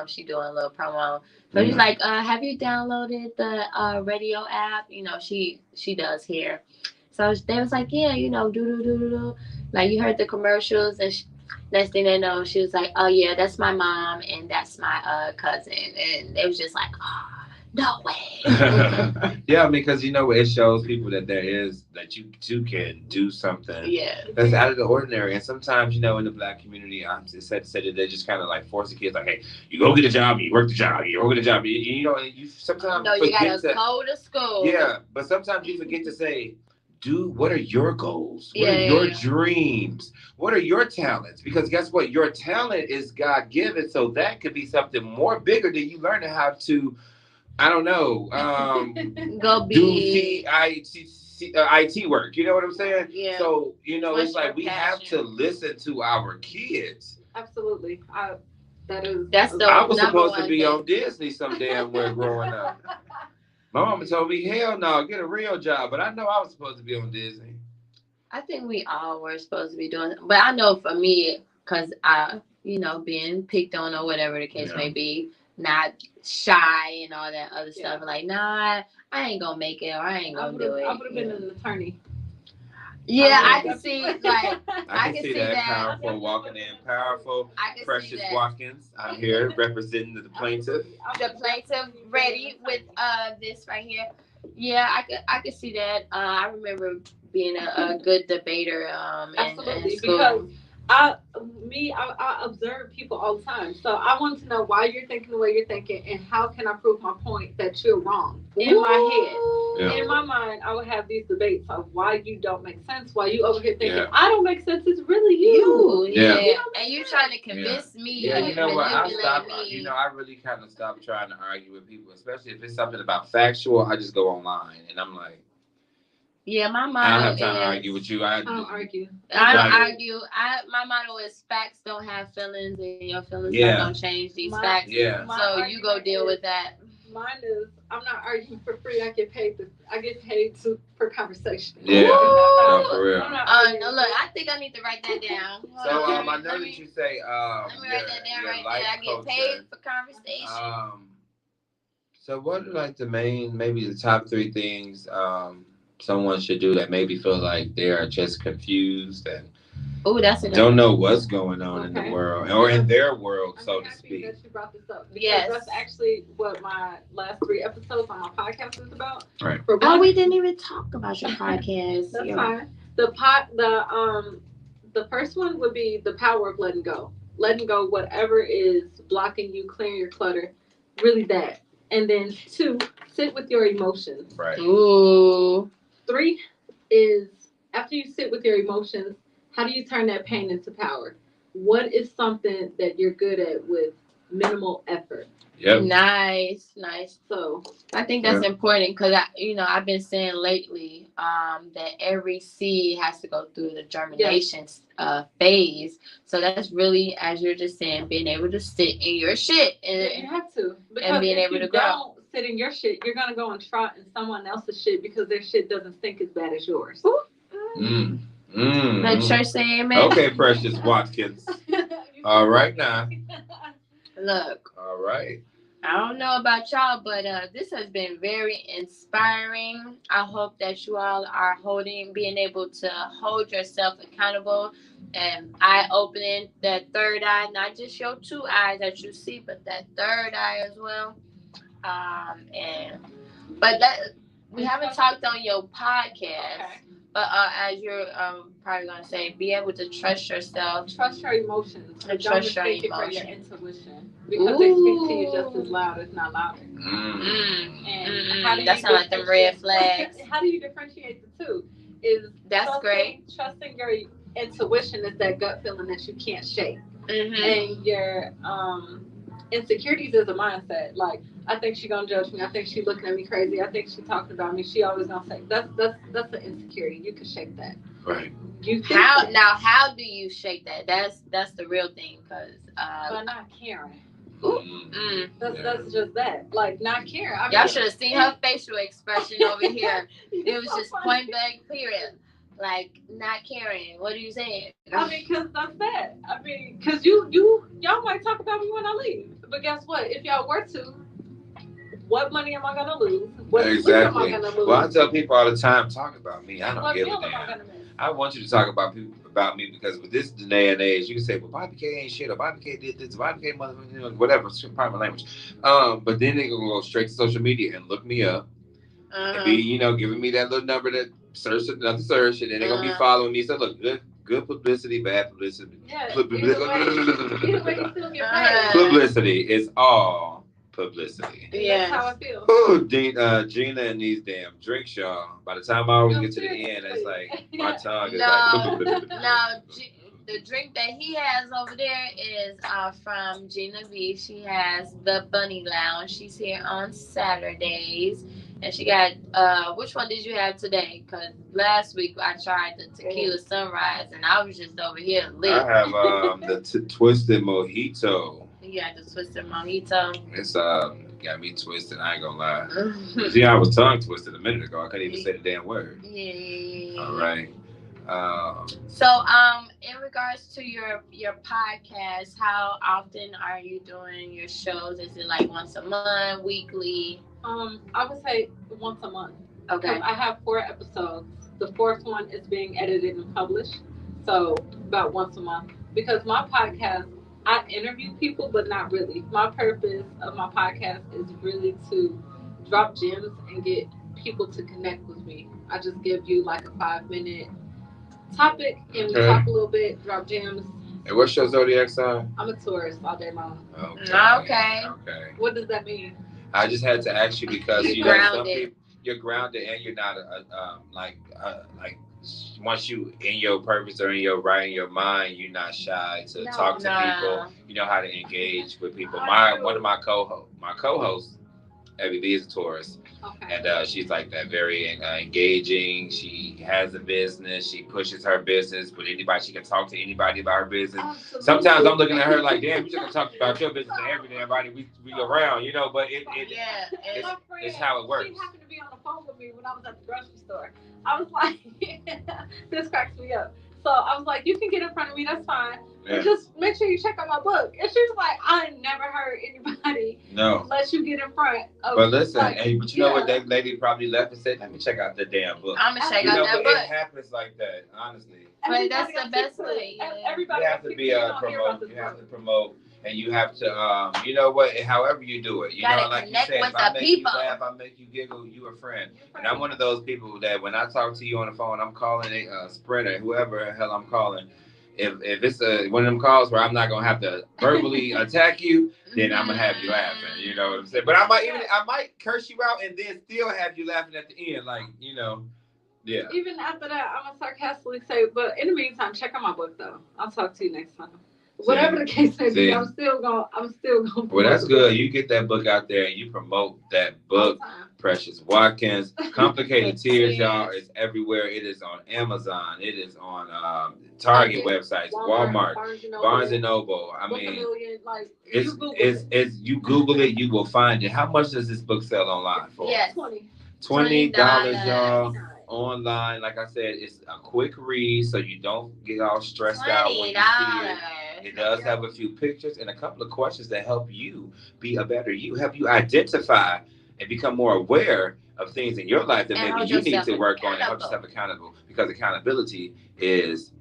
she doing a little promo. So she's Mhm. like, have you downloaded the radio app? She does here. So they was like, yeah, do. Like you heard the commercials, and next thing they know, she was like, oh yeah, that's my mom and that's my cousin, and they was just like, oh, no way. Yeah, because it shows people that that you too can do something Yeah. that's out of the ordinary. And sometimes, in the black community, I'm just sad to say that they just kind of like force the kids, like, hey, you go get a job, you work the job, you go get a job. And you sometimes No, you forget gotta go to school. Yeah, but sometimes you forget to say, dude, what are your goals? What Yeah, are your yeah. dreams? What are your talents? Because guess what? Your talent is God given, so that could be something more bigger than you learning how to, I don't know, Go do be IT work. You know what I'm saying? Yeah. So, What's it's like your we have passion? to listen to our kids. Absolutely. That's the I was number supposed to one be thing. on Disney some damn where growing up. My mama told me, hell no, get a real job. But I know I was supposed to be on Disney. I think we all were supposed to be doing it. But I know for me, because being picked on or whatever the case may be, not shy and all that other stuff. Like, nah, I ain't gonna make it or I ain't gonna do it. I would have been an attorney. Yeah, I can see, like, I can see that. Powerful walking in. Powerful, Precious Watkins. I'm here representing the plaintiff. The plaintiff ready with this right here. Yeah, I could see that. I remember being a good debater in school. Because I observe people all the time. So I want to know why you're thinking the way you're thinking and how can I prove my point that you're wrong. In my head. In my mind, I would have these debates of why you don't make sense, why you over here thinking I don't make sense. It's really you. Yeah. And you trying to convince me. Yeah, you know what? I stopped. Me. I really kind of stopped trying to argue with people, especially if it's something about factual. I just go online and I'm like, yeah, my motto I don't have time to argue with you. I don't argue. I don't argue. My motto is facts don't have feelings, and your feelings don't change these facts. Yeah. So you go deal with that. Mine is I'm not arguing for free. I get paid per conversation. Yeah, no, for real. No, look, I think I need to write that down. So I know that you say let me write that down right there. I get paid for conversation. So what are like maybe the top 3 things someone should do that maybe feel like they are just confused and don't know what's going on in the world or in their world, so to speak. That you brought this up. Yes, that's actually what my last 3 episodes on my podcast is about. Right. We didn't even talk about your podcast. That's fine. The first one would be the power of letting go. Letting go whatever is blocking you, clearing your clutter. Really that. And then 2, sit with your emotions. Right. Ooh. 3 is after you sit with your emotions, how do you turn that pain into power? What is something that you're good at with minimal effort? Yep. Nice. So I think that's important because I've been saying lately that every seed has to go through the germination phase. So that's really, as you're just saying, being able to sit in your shit and you have to, and being able to grow. Don't sit in your shit, you're gonna go and trot in someone else's shit because their shit doesn't stink as bad as yours. Let church say amen. Okay, Precious Watkins. All right now. Look. All right. I don't know about y'all, but this has been very inspiring. I hope that you all are being able to hold yourself accountable and eye-opening, that third eye, not just your 2 eyes that you see, but that third eye as well. We haven't talked on your podcast, but as you're probably going to say, be able to trust yourself. Trust your emotions. And trust your emotions. For your intuition. Because they speak to you just as loud, if not louder. And how do you that sounds like them red flags. How do you differentiate the 2? That's great. Trusting intuition is that gut feeling that you can't shake. Mm-hmm. And your insecurities is a mindset. Like, I think she gonna judge me. I think she looking at me crazy. I think she talking about me. She always gonna say that's an insecurity. You can shake that. Right. You think How that, now? How do you shake that? That's the real thing, cause but not caring. mm. That's just that. Like, not caring. I mean, Y'all should have seen her facial expression over here. It was so just funny. point blank, period. Like, not caring. What are you saying? I mean, cause that's that. I mean, cause y'all might talk about me when I leave, but guess what? If y'all were to, what money am I gonna lose? What sleep am I Exactly. gonna lose? Well, I tell people all the time, talk about me. I And don't what give a meal am I damn. gonna miss? I want you to talk about me because with this day and age, you can say, "Well, Bobby K ain't shit," or "Bobby K did this," "Bobby K mother," whatever. It's probably my language. But then they gonna go straight to social media and look me up and be, giving me that little number that search another search, and then they're gonna be following me. So look, good publicity, bad publicity. Yeah, either way, you still get paid. Publicity is all publicity. Yeah, that's how I feel. Ooh, Gina and these damn drinks, y'all. By the time I always get to the end, it's like my tongue is like. No, the drink that he has over there is from Gina V. She has the Bunny Lounge. She's here on Saturdays. And she got, which one did you have today? Because last week I tried the Tequila Sunrise and I was just over here lit. I have the Twisted Mojito. You got the Twisted Mojito. It's got me twisted. I ain't gonna lie. See, I was tongue twisted a minute ago. I couldn't even say the damn word. Yeah. All right. So, in regards to your podcast, how often are you doing your shows? Is it like once a month, weekly? I would say once a month. Okay. I have 4 episodes. The 4th one is being edited and published, so about once a month. Because my podcast, I interview people, but not really. My purpose of my podcast is really to drop gems and get people to connect with me. I just give you like a 5-minute topic, and we talk a little bit, drop gems. And what's your zodiac sign? I'm a Taurus all day long. Okay. What does that mean? I just had to ask you because some people, you're grounded and you're not like once you in your purpose or in your right in your mind, you're not shy to talk to people. You know how to engage with people. One of my co-hosts, Evie B, is a Taurus. Okay. And she's like that, very engaging. She has a business. She pushes her business with anybody. She can talk to anybody about her business. Absolutely. Sometimes I'm looking at her like, damn, you just gonna talk about your business to everybody we around, But it's how it works. She happened to be on the phone with me when I was at the grocery store. I was like, this cracks me up. So I was like, you can get in front of me, that's fine. Yeah. Just make sure you check out my book. And she was like, I never heard anybody let you get in front of. But listen, but you know what? That lady probably left and said, let me check out the damn book. I'm going to check out that book. It happens like that, honestly. But that's the best way. Everybody you have to be promote. You have to promote. And you have to, you know what? However you do it, like you said, if I make you laugh, I make you giggle, you a friend. And I'm one of those people that when I talk to you on the phone, I'm calling a Sprinter, whoever the hell I'm calling. If it's one of them calls where I'm not gonna have to verbally attack you, then I'm gonna have you laughing. You know what I'm saying? But I might curse you out and then still have you laughing at the end, yeah. Even after that, I'm gonna sarcastically say, but in the meantime, check out my book though. I'll talk to you next time. Whatever the case may be, I'm still gonna. Well, that's good. You get that book out there and you promote that book. Precious Watkins, Complicated Tears, y'all, is everywhere. It is on Amazon. It is on Target websites, Walmart, Barnes and Noble. I mean, you Google it, you will find it. How much does this book sell online for? Yes, $20, y'all. Online, like I said, it's a quick read, so you don't get all stressed out when you see it. It does have a few pictures and a couple of questions that help you be a better you, help you identify and become more aware of things in your life that maybe you need to work on and hold yourself accountable, because accountability is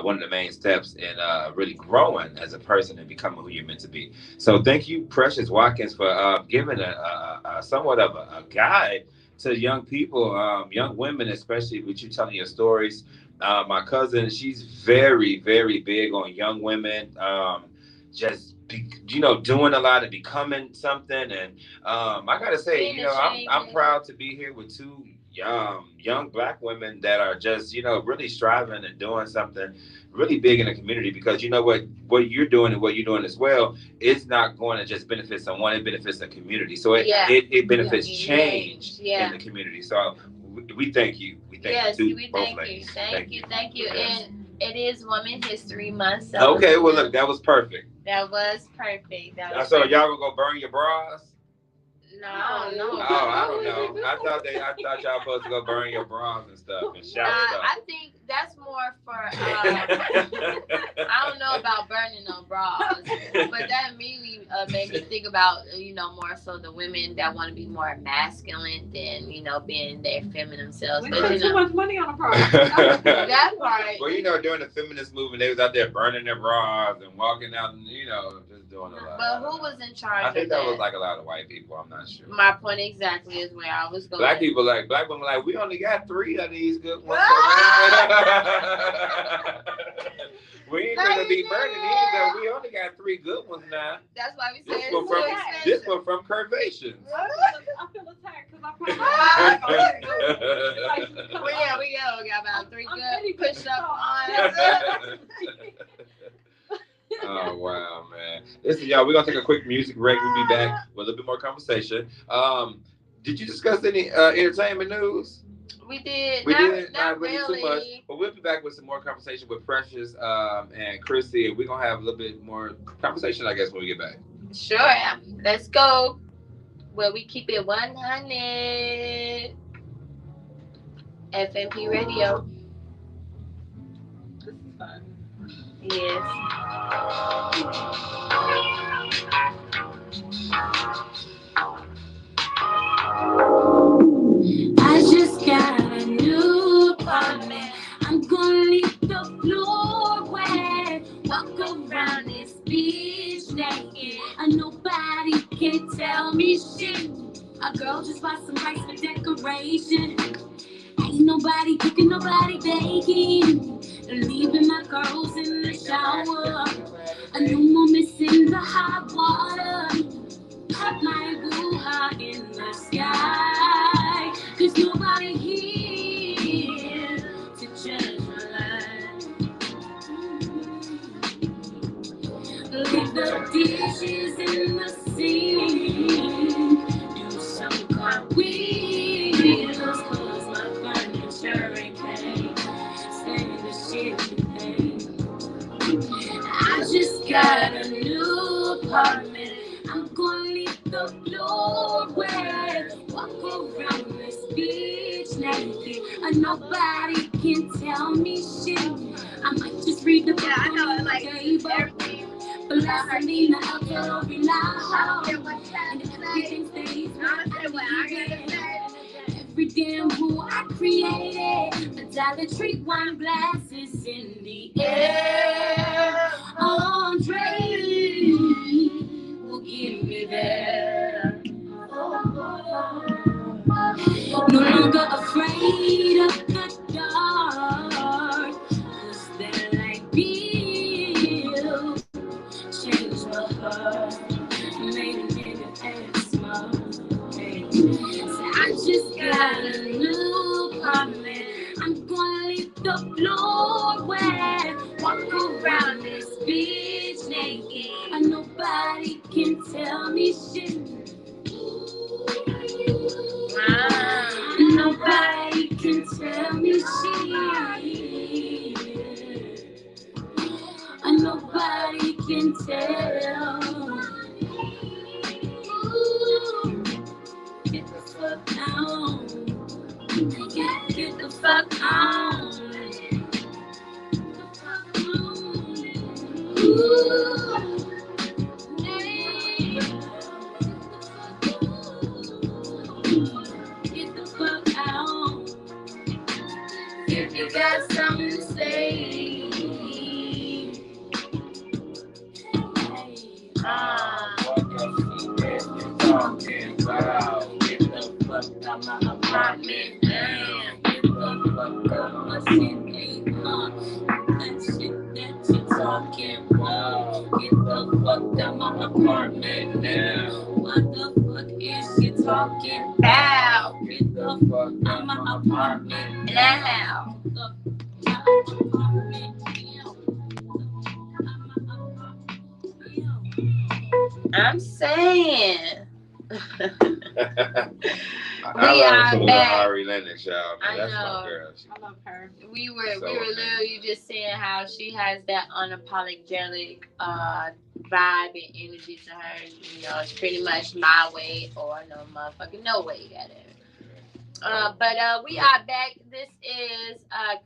one of the main steps in really growing as a person and becoming who you're meant to be. So thank you, Precious Watkins, for giving a somewhat of a guide to young people, young women, especially with you telling your stories. My cousin, she's very, very big on young women, doing a lot and becoming something. And I gotta say, I'm proud to be here with 2 young Black women that are just, really striving and doing something really big in the community, because you know what you're doing and what you're doing as well, it's not going to just benefit someone, it benefits the community. So it benefits change in the community. So we thank you. We thank you too, we both thank ladies. you. Thank you. Yes. And it is Women's History Month. So Okay, well look, that was perfect. That was perfect. So y'all gonna go burn your bras? No. Oh, I don't know. I thought y'all supposed to go burn your bras and stuff and shout stuff. I think that's more for. I don't know about burning no bras, but that immediately made me think about more so the women that want to be more masculine than being their feminine selves. We spend too much money on a bra. That part. Well, during the feminist movement, they was out there burning their bras and walking out and just doing a lot. But who was in charge? I think that was like a lot of white people. I'm not sure. My point exactly is where I was going. Black women like, we only got 3 of these good ones. We ain't gonna be burning either. We only got 3 good ones now. That's why we say this one from Curvations. I feel attacked because I probably we got about 3 good push up on. Oh wow, man! Listen, y'all, we're gonna take a quick music break. We'll be back with a little bit more conversation. Did you discuss any entertainment news? We did. Not really too much, but we'll be back with some more conversation with Precious and Chrissy, and we're gonna have a little bit more conversation, I guess, when we get back. Sure, let's go. Where we keep it 100. FMP Radio. This is fun. Yes. I just got a new apartment. I'm gonna leave the floor wet. Walk around this bitch naked, and nobody can tell me shit. A girl just bought some rice for decoration. Ain't nobody cooking, nobody baking. Leaving my girls in the shower. A new moment's in the hot water. Hot my boo high in the sky. 'Cause nobody here to judge my life. Leave the dishes in the sink. Do some cartwheels. 'Cause my furniture ain't paid. Stand the shit. I just got a new apartment. I'm gonna leave the floor wet. Walk around this beach naked, and nobody can tell me shit. I might just read the book on the table. Blasphemy, out there over loud. And everything stays every damn rule I created. A Dollar Tree wine glasses in the air. Andre will get me there. No longer afraid of the dark. 'Cause that light bill changed my heart. Made a nigga act smart. So I just got a new apartment. I'm gonna leave the floor wet. Walk around this bitch naked, and nobody can tell me shit. Nobody can tell me shit. And nobody can tell. Get the fuck on. Get the fuck on. Get the fuck out. If you got something to say. Get the fuck out my apartment now. Get the fuck out my shit. That shit that you talking about. Get the fuck out my apartment now. What the fuck is shit? you talking Bow. Get the fuck out my apartment Now. I'm saying. I We love are some of back. Ari Lennox, y'all. I That's know. my girl. I love her. We were So literally just saying how she has that unapologetic vibe and energy to her. You know, it's pretty much my way or no motherfucking no way at it. But we are back. This is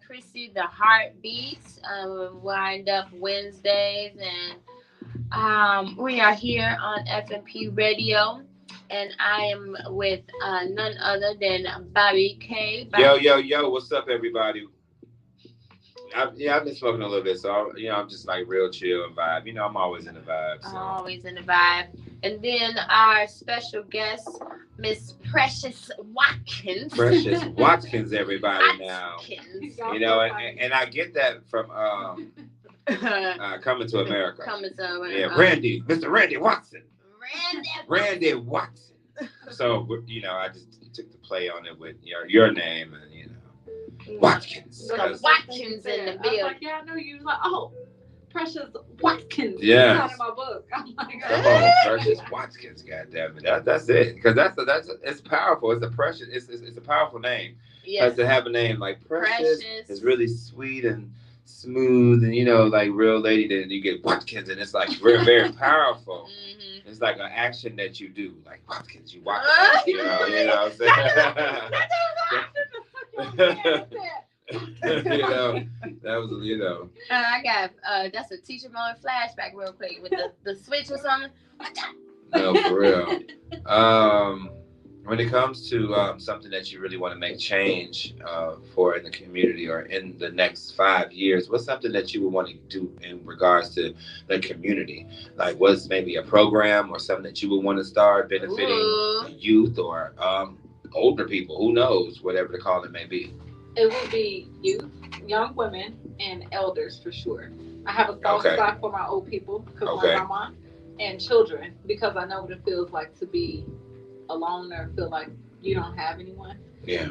Chrissy the Heartbeats. Wind Up Wednesdays, and we are here on FMP Radio. And I am with none other than Bobby K. Yo, what's up, everybody? I've been smoking a little bit, so I'm just like real chill and vibe. I'm always in the vibe. So. Always in the vibe. And then our special guest, Miss Precious Watkins. Precious Watkins, everybody now. Watkins. And I get that from Coming to America. Coming to America. Yeah, Mr. Randy Watson. Randy Watson. So I just took the play on it with your name and Watkins. The Watkins in the I was building. like, yeah, I know you. Like, oh, Precious Watkins. Yes. It's not in my book. I'm like, Come on, Precious Watkins. Goddamn it, that's it. Because that's it's powerful. It's a powerful name. Yes. Because to have a name like Precious is really sweet and smooth and like real lady. Then you get Watkins and it's like very very powerful. Mm-hmm. It's like an action that you do, like Watkins. You Watkins. You know what I'm saying? That was I got that's a teacher moment flashback real quick with the switch or something. No, for real. When it comes to something that you really want to make change for in the community or in the next 5 years, what's something that you would want to do in regards to the community? Like, what's maybe a program or something that you would want to start benefiting the youth or older people? Who knows? Whatever the call it may be. It would be youth, young women, and elders for sure. I have a soft spot for my old people because my grandma, and children because I know what it feels like to be alone or feel like you don't have anyone. Yeah.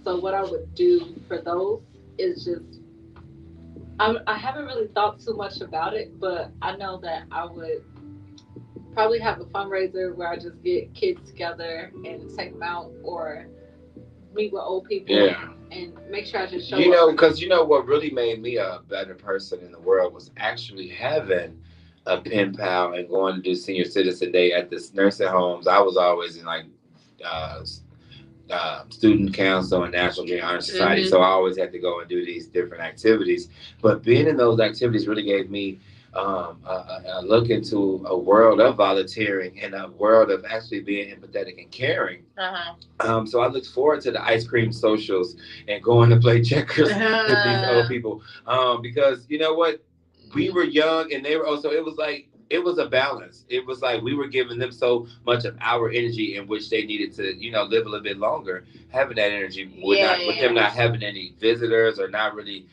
So what I would do for those is just I haven't really thought too much about it, but I know that I would probably have a fundraiser where I just get kids together and take them out or meet with old people. Yeah. And make sure I just show up. Because what really made me a better person in the world was actually having a pen pal and going to do senior citizen day at this nursing homes. I was always in like student council and National Junior Honor Society, so I always had to go and do these different activities. But being in those activities really gave me a look into a world of volunteering and a world of actually being empathetic and caring. So I looked forward to the ice cream socials and going to play checkers with these old people because you know what? We were young and they were also, it was a balance. It was like we were giving them so much of our energy in which they needed to, live a little bit longer, having that energy with them not having any visitors or not really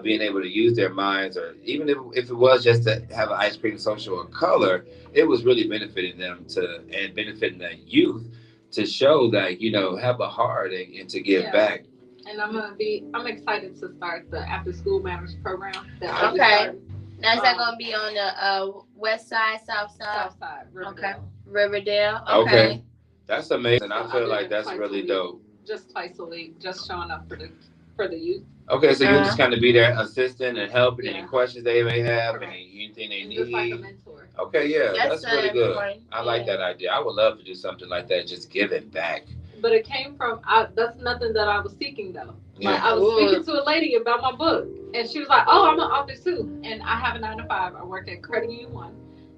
being able to use their minds, or even if it was just to have an ice cream social of color, it was really benefiting them and benefiting the youth to show that, have a heart and to give back. And I'm excited to start the after school manners program. Okay. Now is that gonna be on the west side, south side? South side, Riverdale. Okay. Riverdale. Okay. That's amazing. I feel like that's really dope. Just twice a week, just showing up for the youth. Okay, so you just kind of be their assistant and helping any questions they may have and anything they need. Just like a mentor. Okay, that's really good. I like that idea. I would love to do something like that, just give it back. But it came from, that's nothing that I was seeking though. Like, I was speaking to a lady about my book and she was like, oh, I'm an author too. And I have a 9-to-5. I work at Credit Union 1.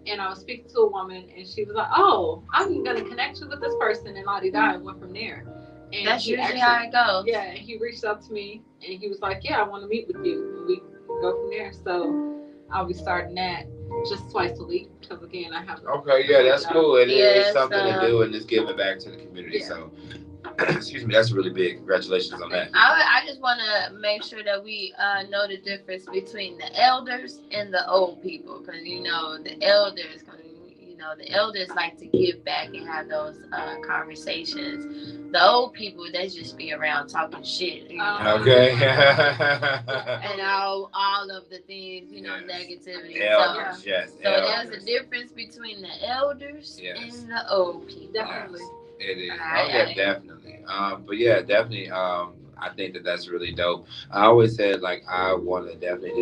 And I was speaking to a woman and she was like, oh, I'm going to connect you with this person. And la-di-da, and went from there. And that's usually how it goes. Yeah, and he reached out to me and he was like, yeah, I want to meet with you. And we go from there. So I'll be starting that just twice a week because again, I have. Okay, that's cool. And it's something to do and just giving back to the community. Yeah. So, excuse me, that's really big. Congratulations on that. I just want to make sure that we know the difference between the elders and the old people, because the elders, the elders like to give back and have those conversations. The old people, they just be around talking shit. Okay. And all of the things, Yes. negativity. Elders, yes. So Elders. there's a difference between the elders Yes. and the old people. Definitely. It is. Alright. Oh yeah, definitely. But yeah, definitely. I think that's really dope. I always said like I want to definitely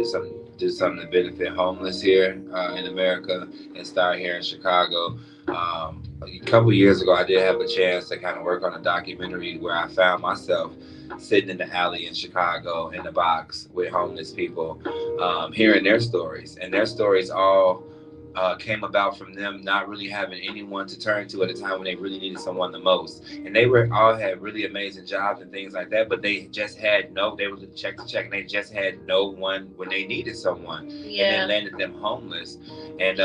do something to benefit homeless here in America and start here in Chicago. A couple years ago, I did have a chance to kind of work on a documentary where I found myself sitting in the alley in Chicago in a box with homeless people, hearing their stories, and their stories all came about from them not really having anyone to turn to at a time when they really needed someone the most. And they were all had really amazing jobs and things like that, but they just had they were check to check, and they just had no one when they needed someone. Yeah. And then landed them homeless. And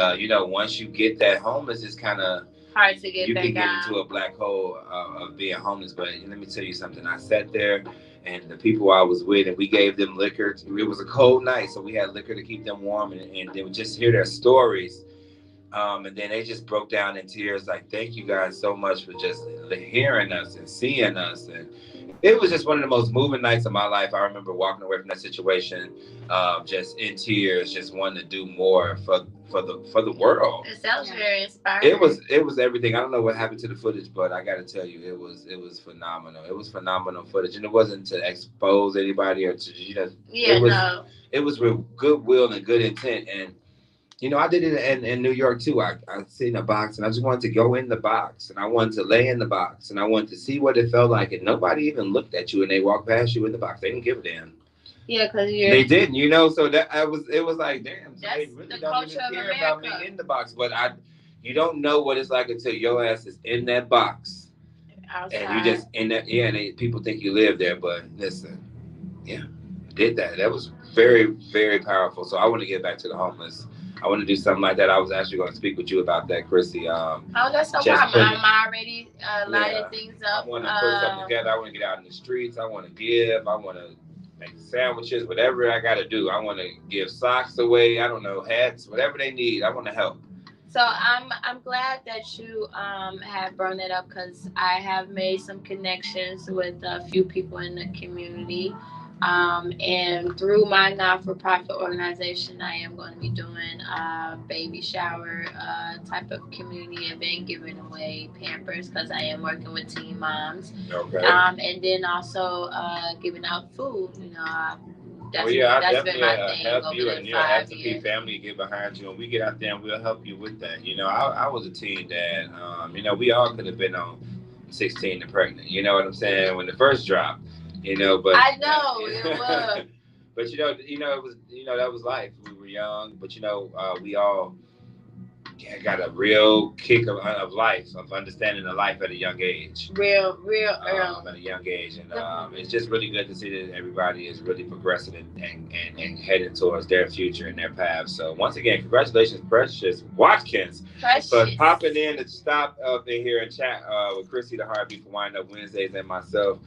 once you get that homeless, it's kind of hard to get you back can get out. into a black hole of being homeless. But let me tell you something. I sat there, and the people I was with, and we gave them liquor. It was a cold night, so we had liquor to keep them warm, and they would just hear their stories. And then they just broke down in tears, like, thank you guys so much for just hearing us and seeing us. And it was just one of the most moving nights of my life. I remember walking away from that situation, just in tears, just wanting to do more for the world. It sounds very inspiring. It was everything. I don't know what happened to the footage, but I got to tell you, it was phenomenal. It was phenomenal footage, and it wasn't to expose anybody or to it was with goodwill and good intent. And I did it in New York too. I sit in a box, and I just wanted to go in the box, and I wanted to lay in the box, and I wanted to see what it felt like. And nobody even looked at you, and they walked past you in the box. They didn't give a damn. Yeah, because they didn't, So that it was like, damn, that's they really the don't even culture care of about America. me in the box. But you don't know what it's like until your ass is in that box, outside. and you just in that. Yeah, and people think you live there, but listen, yeah, I did that. That was very, very powerful. So I want to get back to the homeless. I want to do something like that. I was actually going to speak with you about that, Chrissy. That's no problem. I'm already lining things up. I want to put something together. I want to get out in the streets. I want to give. I want to make sandwiches, whatever I got to do. I want to give socks away. I don't know, hats, whatever they need. I want to help. So I'm glad that you have brought it up, because I have made some connections with a few people in the community. And through my not-for-profit organization, I am going to be doing a baby shower type of community event, giving away Pampers, because I am working with teen moms. Okay. And then also giving out food. That's been my thing help over you the and your 5 FTP years. family get behind you, and we get out there and we'll help you with that. I was a teen dad. We all could have been on 16 and pregnant. You know what I'm saying? When the first dropped. But I know it was. But it was that was life. We were young, but we all got a real kick of life, of understanding the life at a young age. Real at a young age, and it's just really good to see that everybody is really progressing and heading towards their future and their path. So once again, congratulations, Precious Watkins, for popping in to stop up in here and chat with Chrissy, the Heartbeat for Wind Up Wednesdays, and myself.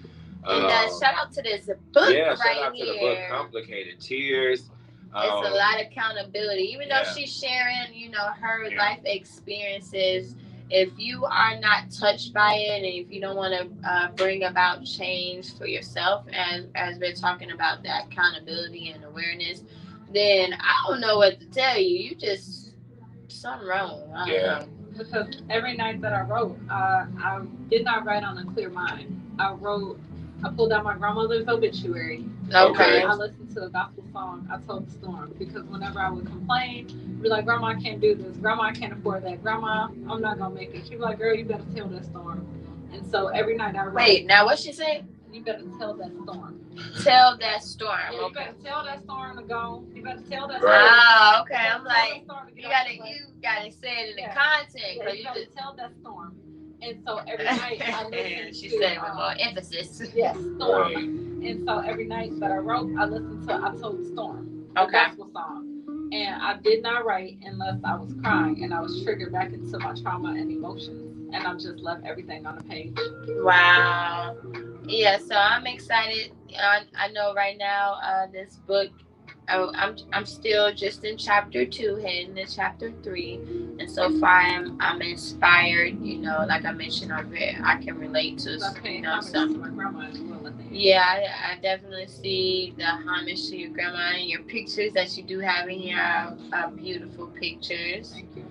And shout out to this book shout out to the book, Complicated Tears. It's a lot of accountability. Even though she's sharing, her life experiences, if you are not touched by it, and if you don't want to bring about change for yourself, as we're talking about that accountability and awareness, then I don't know what to tell you. You just, something wrong. I don't know. Because every night that I wrote, I did not write on a clear mind. I pulled out my grandmother's obituary. Okay. I listened to a gospel song, I Told the Storm, because whenever I would complain, be like, Grandma, I can't do this. Grandma, I can't afford that. Grandma, I'm not going to make it. She'd be like, girl, you better tell that storm. And so every night I wrote. Wait, now what's she saying? You better tell that storm. Tell that storm. Yeah, you better tell that storm to go. You better tell that storm. Oh, okay. I'm like, you gotta say it in the content. Yeah, you gotta tell that storm. And so every night I listened she said with more emphasis. Yes, storm. And so every night that I wrote, I listened to I Told the Storm, a gospel song. And I did not write unless I was crying and I was triggered back into my trauma and emotions. And I just left everything on the page. Wow. Yeah, so I'm excited. I know right now this book, I'm still just in chapter 2, heading to chapter 3. And so far, I'm inspired. You know, like I mentioned, I can relate to, you know, some. Yeah, I definitely see the homage to your grandma, and your pictures that you do have in here are beautiful pictures. Thank you.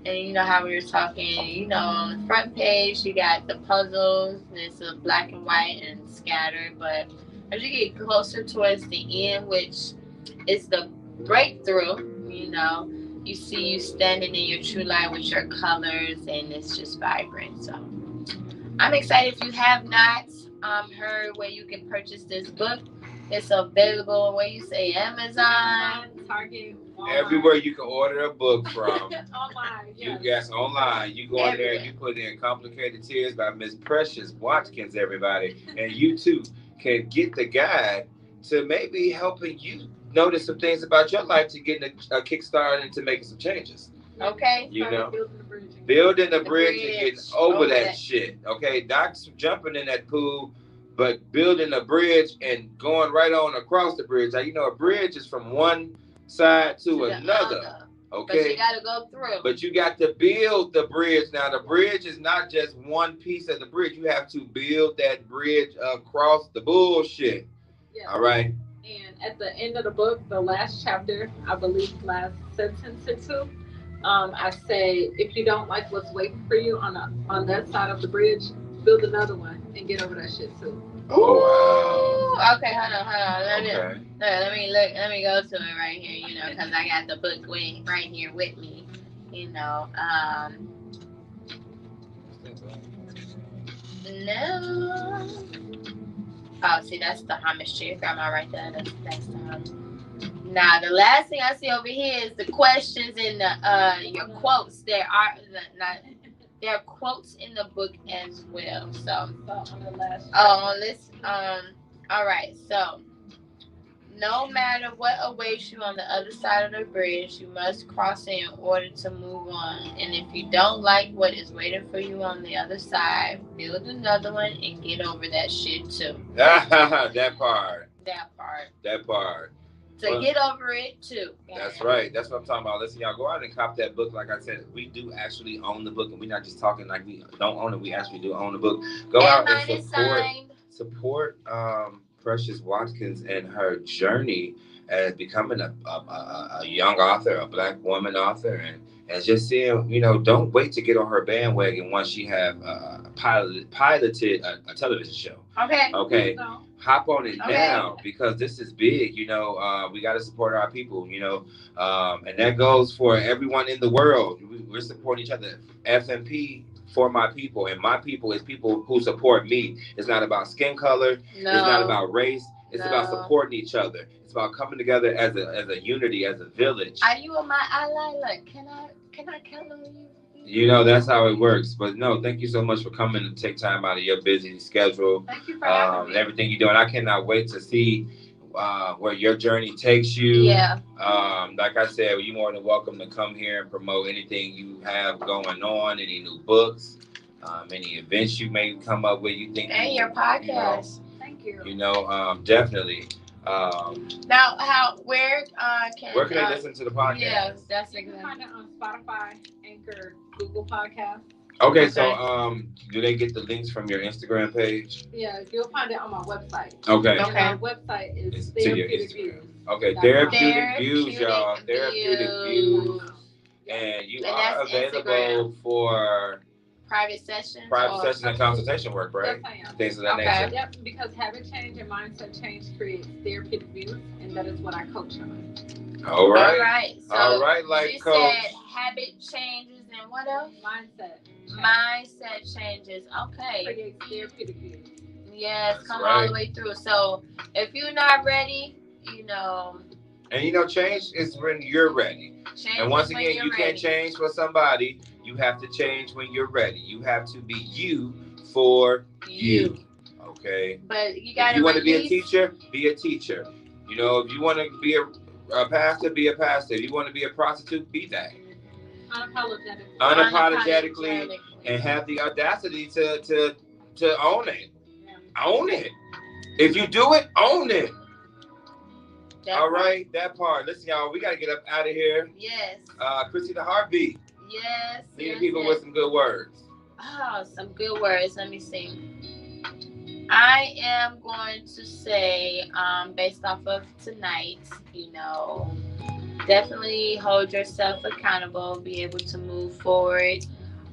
And you know how we were talking, you know, on the front page you got the puzzles. It's a black and white and scattered, but as you get closer towards the end, which is the breakthrough, you know, you see you standing in your true light with your colors, and it's just vibrant. So I'm excited. If you have not heard where you can purchase this book, it's available where you say Amazon, Target, Walmart. Everywhere you can order a book from. Online. Yes. Yes, online. You go in there and you put in Complicated Tears by Miss Precious Watkins, everybody. And you too can get the guide to maybe helping you notice some things about your life to get a kickstart into making some changes. Okay. You know, building the bridge and getting over that shit. Okay, not jumping in that pool, but building a bridge and going right on across the bridge. Now, you know, a bridge is from one side to another. Okay, but you got to go through. But you got to build the bridge. Now, the bridge is not just one piece of the bridge. You have to build that bridge across the bullshit. Yeah. All right. And at the end of the book, the last chapter, I believe, last sentence or two, I say, if you don't like what's waiting for you on that side of the bridge, build another one and get over that shit too. Oh wow. Okay, hold on. Let me go to it right here, you know, because I got the book right here with me, you know. No. Oh, see, that's the homage to your grandma right there. That's the homage. Now, the last thing I see over here is the questions and your quotes. There are quotes in the book as well. So on the last. On this. All right. So, no matter what awaits you on the other side of the bridge, you must cross it in order to move on. And if you don't like what is waiting for you on the other side, build another one and get over that shit too. That part. To get over it too. That's right. That's what I'm talking about. Listen, y'all, go out and cop that book. Like I said, we do actually own the book, and we're not just talking like we don't own it. We actually do own the book. Go out and support Precious Watkins and her journey as becoming a young author, a Black woman author, and just seeing, you know, don't wait to get on her bandwagon once she have piloted a television show. Okay. Hop on it now, because this is big. You know, we got to support our people, you know, and that goes for everyone in the world. We're supporting each other. FMP for my people, and my people is people who support me. It's not about skin color. No. It's not about race. It's about supporting each other. It's about coming together as a unity, as a village. Are you my ally? Like, can I count on you? You know, that's how it works. But no, thank you so much for coming and take time out of your busy schedule. Thank you for having me. Everything you're doing. I cannot wait to see where your journey takes you. Yeah. Like I said, you're more than welcome to come here and promote anything you have going on, any new books, any events you may come up with. You think? And your podcast. You know, thank you. You know, definitely. Now, where can they listen to the podcast? Yeah, that's exactly. You can find it on Spotify, Anchor, Google Podcasts. Okay, so do they get the links from your Instagram page? Yeah, you'll find it on my website. Okay. And our website is Therapeutic Views. Okay, Therapeutic Views, y'all. Therapeutic Views. And you are available Instagram. For private sessions and consultation work, right? Yes, I am. Things of that nature. Yep, because habit change and mindset change creates therapeutic views, and that is what I coach on. All right. So all right, life you coach. Said habit changes and what else? Mindset changes. Okay. Creates therapeutic views. Yes, come all the way through. So if you're not ready, you know. And you know, change is when you're ready. And once again, you can't change for somebody. You have to change when you're ready. You have to be you for you. Okay. But you got to. If you want to be a teacher, be a teacher. You know, if you want to be a pastor, be a pastor. If you want to be a prostitute, be that. Unapologetically, and have the audacity to own it. Yeah. Own it. If you do it, own it. All right, that part. Listen, y'all, we got to get up out of here. Yes. Chrissy the Heartbeat. Yes. Leave people with some good words. Oh, some good words. Let me see. I am going to say, based off of tonight, definitely hold yourself accountable, be able to move forward,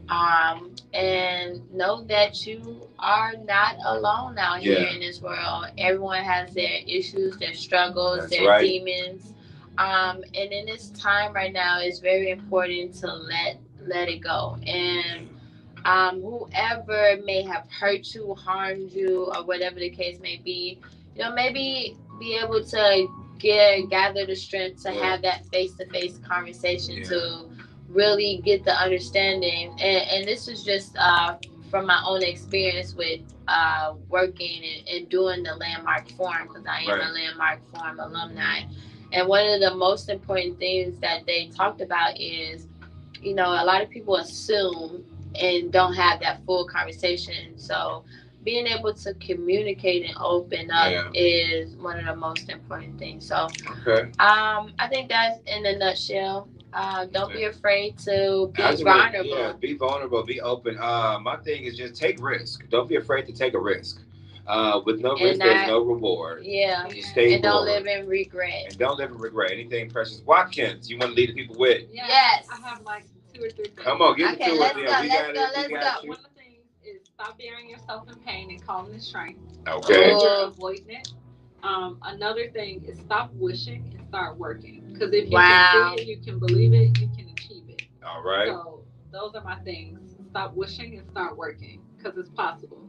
and know that you are not alone out here in this world. Everyone has their issues, their struggles, their demons. And in this time right now, it's very important to let it go. And whoever may have hurt you, harmed you, or whatever the case may be, maybe be able to gather the strength to have that face-to-face conversation to really get the understanding. And this is just from my own experience with working and doing the Landmark Forum, because I am a Landmark Forum alumni. And one of the most important things that they talked about is, a lot of people assume and don't have that full conversation. So being able to communicate and open up is one of the most important things. So I think that's in a nutshell. Don't be afraid to be vulnerable. Yeah, be vulnerable, be open. My thing is just take risk. Don't be afraid to take a risk. With no risk, there's no reward. Yeah. Just stay and don't live in regret. And don't live in regret. Anything Precious Watkins, you want to lead the people with? Yes. I have like 2 or 3 things. Come on, give it to us. Let's go. One of the things is stop burying yourself in pain and calling it strength. Okay. You're avoiding it. Another thing is stop wishing and start working. Because if you can see it, you can believe it, you can achieve it. All right. So those are my things. Stop wishing and start working, because it's possible.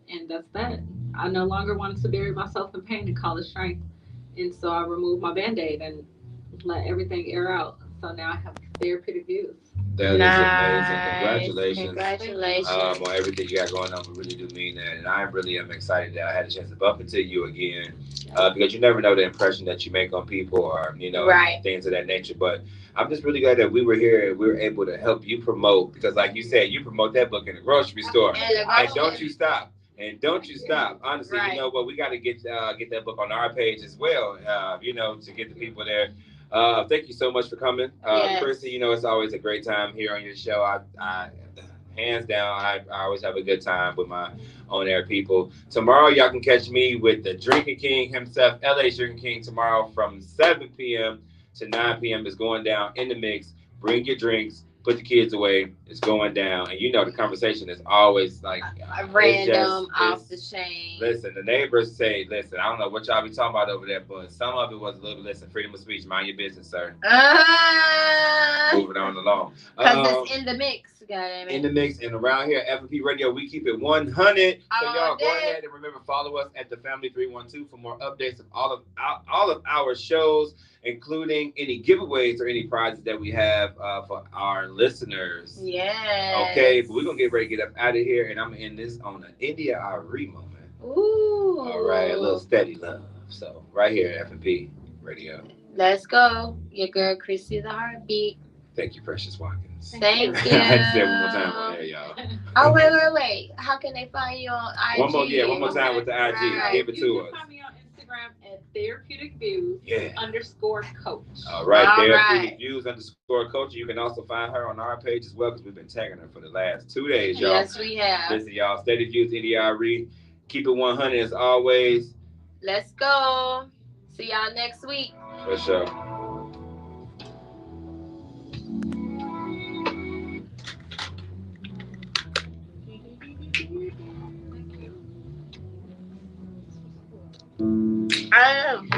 And that's that. I no longer wanted to bury myself in pain and call it strength. And so I removed my Band-Aid and let everything air out. So now I have therapeutic views. That is amazing. Congratulations. On everything you got going on. We really do mean that. And I really am excited that I had a chance to bump into you again. Because you never know the impression that you make on people or, things of that nature. But I'm just really glad that we were here and we were able to help you promote. Because like you said, you promote that book in the grocery store. And don't you stop. And don't you stop. Honestly, you know what? We got to get that book on our page as well, to get the people there. Thank you so much for coming. Chrissy, it's always a great time here on your show. I hands down, I always have a good time with my on-air people. Tomorrow, y'all can catch me with the Drinking King himself, LA's Drinking King, tomorrow from 7 p.m. to 9 p.m. is going down in the mix. Bring your drinks. Put the kids away. It's going down. And the conversation is always like random, off the chain. Listen, the neighbors say, listen, I don't know what y'all be talking about over there, but some of it was a little bit, freedom of speech. Mind your business, sir. Moving on along. Because it's in the mix. In the mix and around here at FNP Radio, we keep it 100. So y'all go ahead and remember, follow us at the Family 312 for more updates of all of our shows, including any giveaways or any prizes that we have for our listeners. Yes. Okay, but we're gonna get ready to get up out of here, and I'm gonna end this on an India Ari moment. Ooh. All right, a little steady love. So right here at FNP Radio. Let's go. Your girl Chrissy the Heartbeat. Thank you, Precious Watkins. Thank you. I had to say it one more time on there, y'all. Oh, wait. How can they find you on IG? One more time with the IG. Right. Give it to us. You can find me on Instagram at Therapeutic Views _coach. All right, Therapeutic Views _coach. You can also find her on our page as well, because we've been tagging her for the last 2 days, y'all. Yes, we have. Listen, y'all. Steady Views, NDRE. Keep it 100 as always. Let's go. See y'all next week. For sure. I am.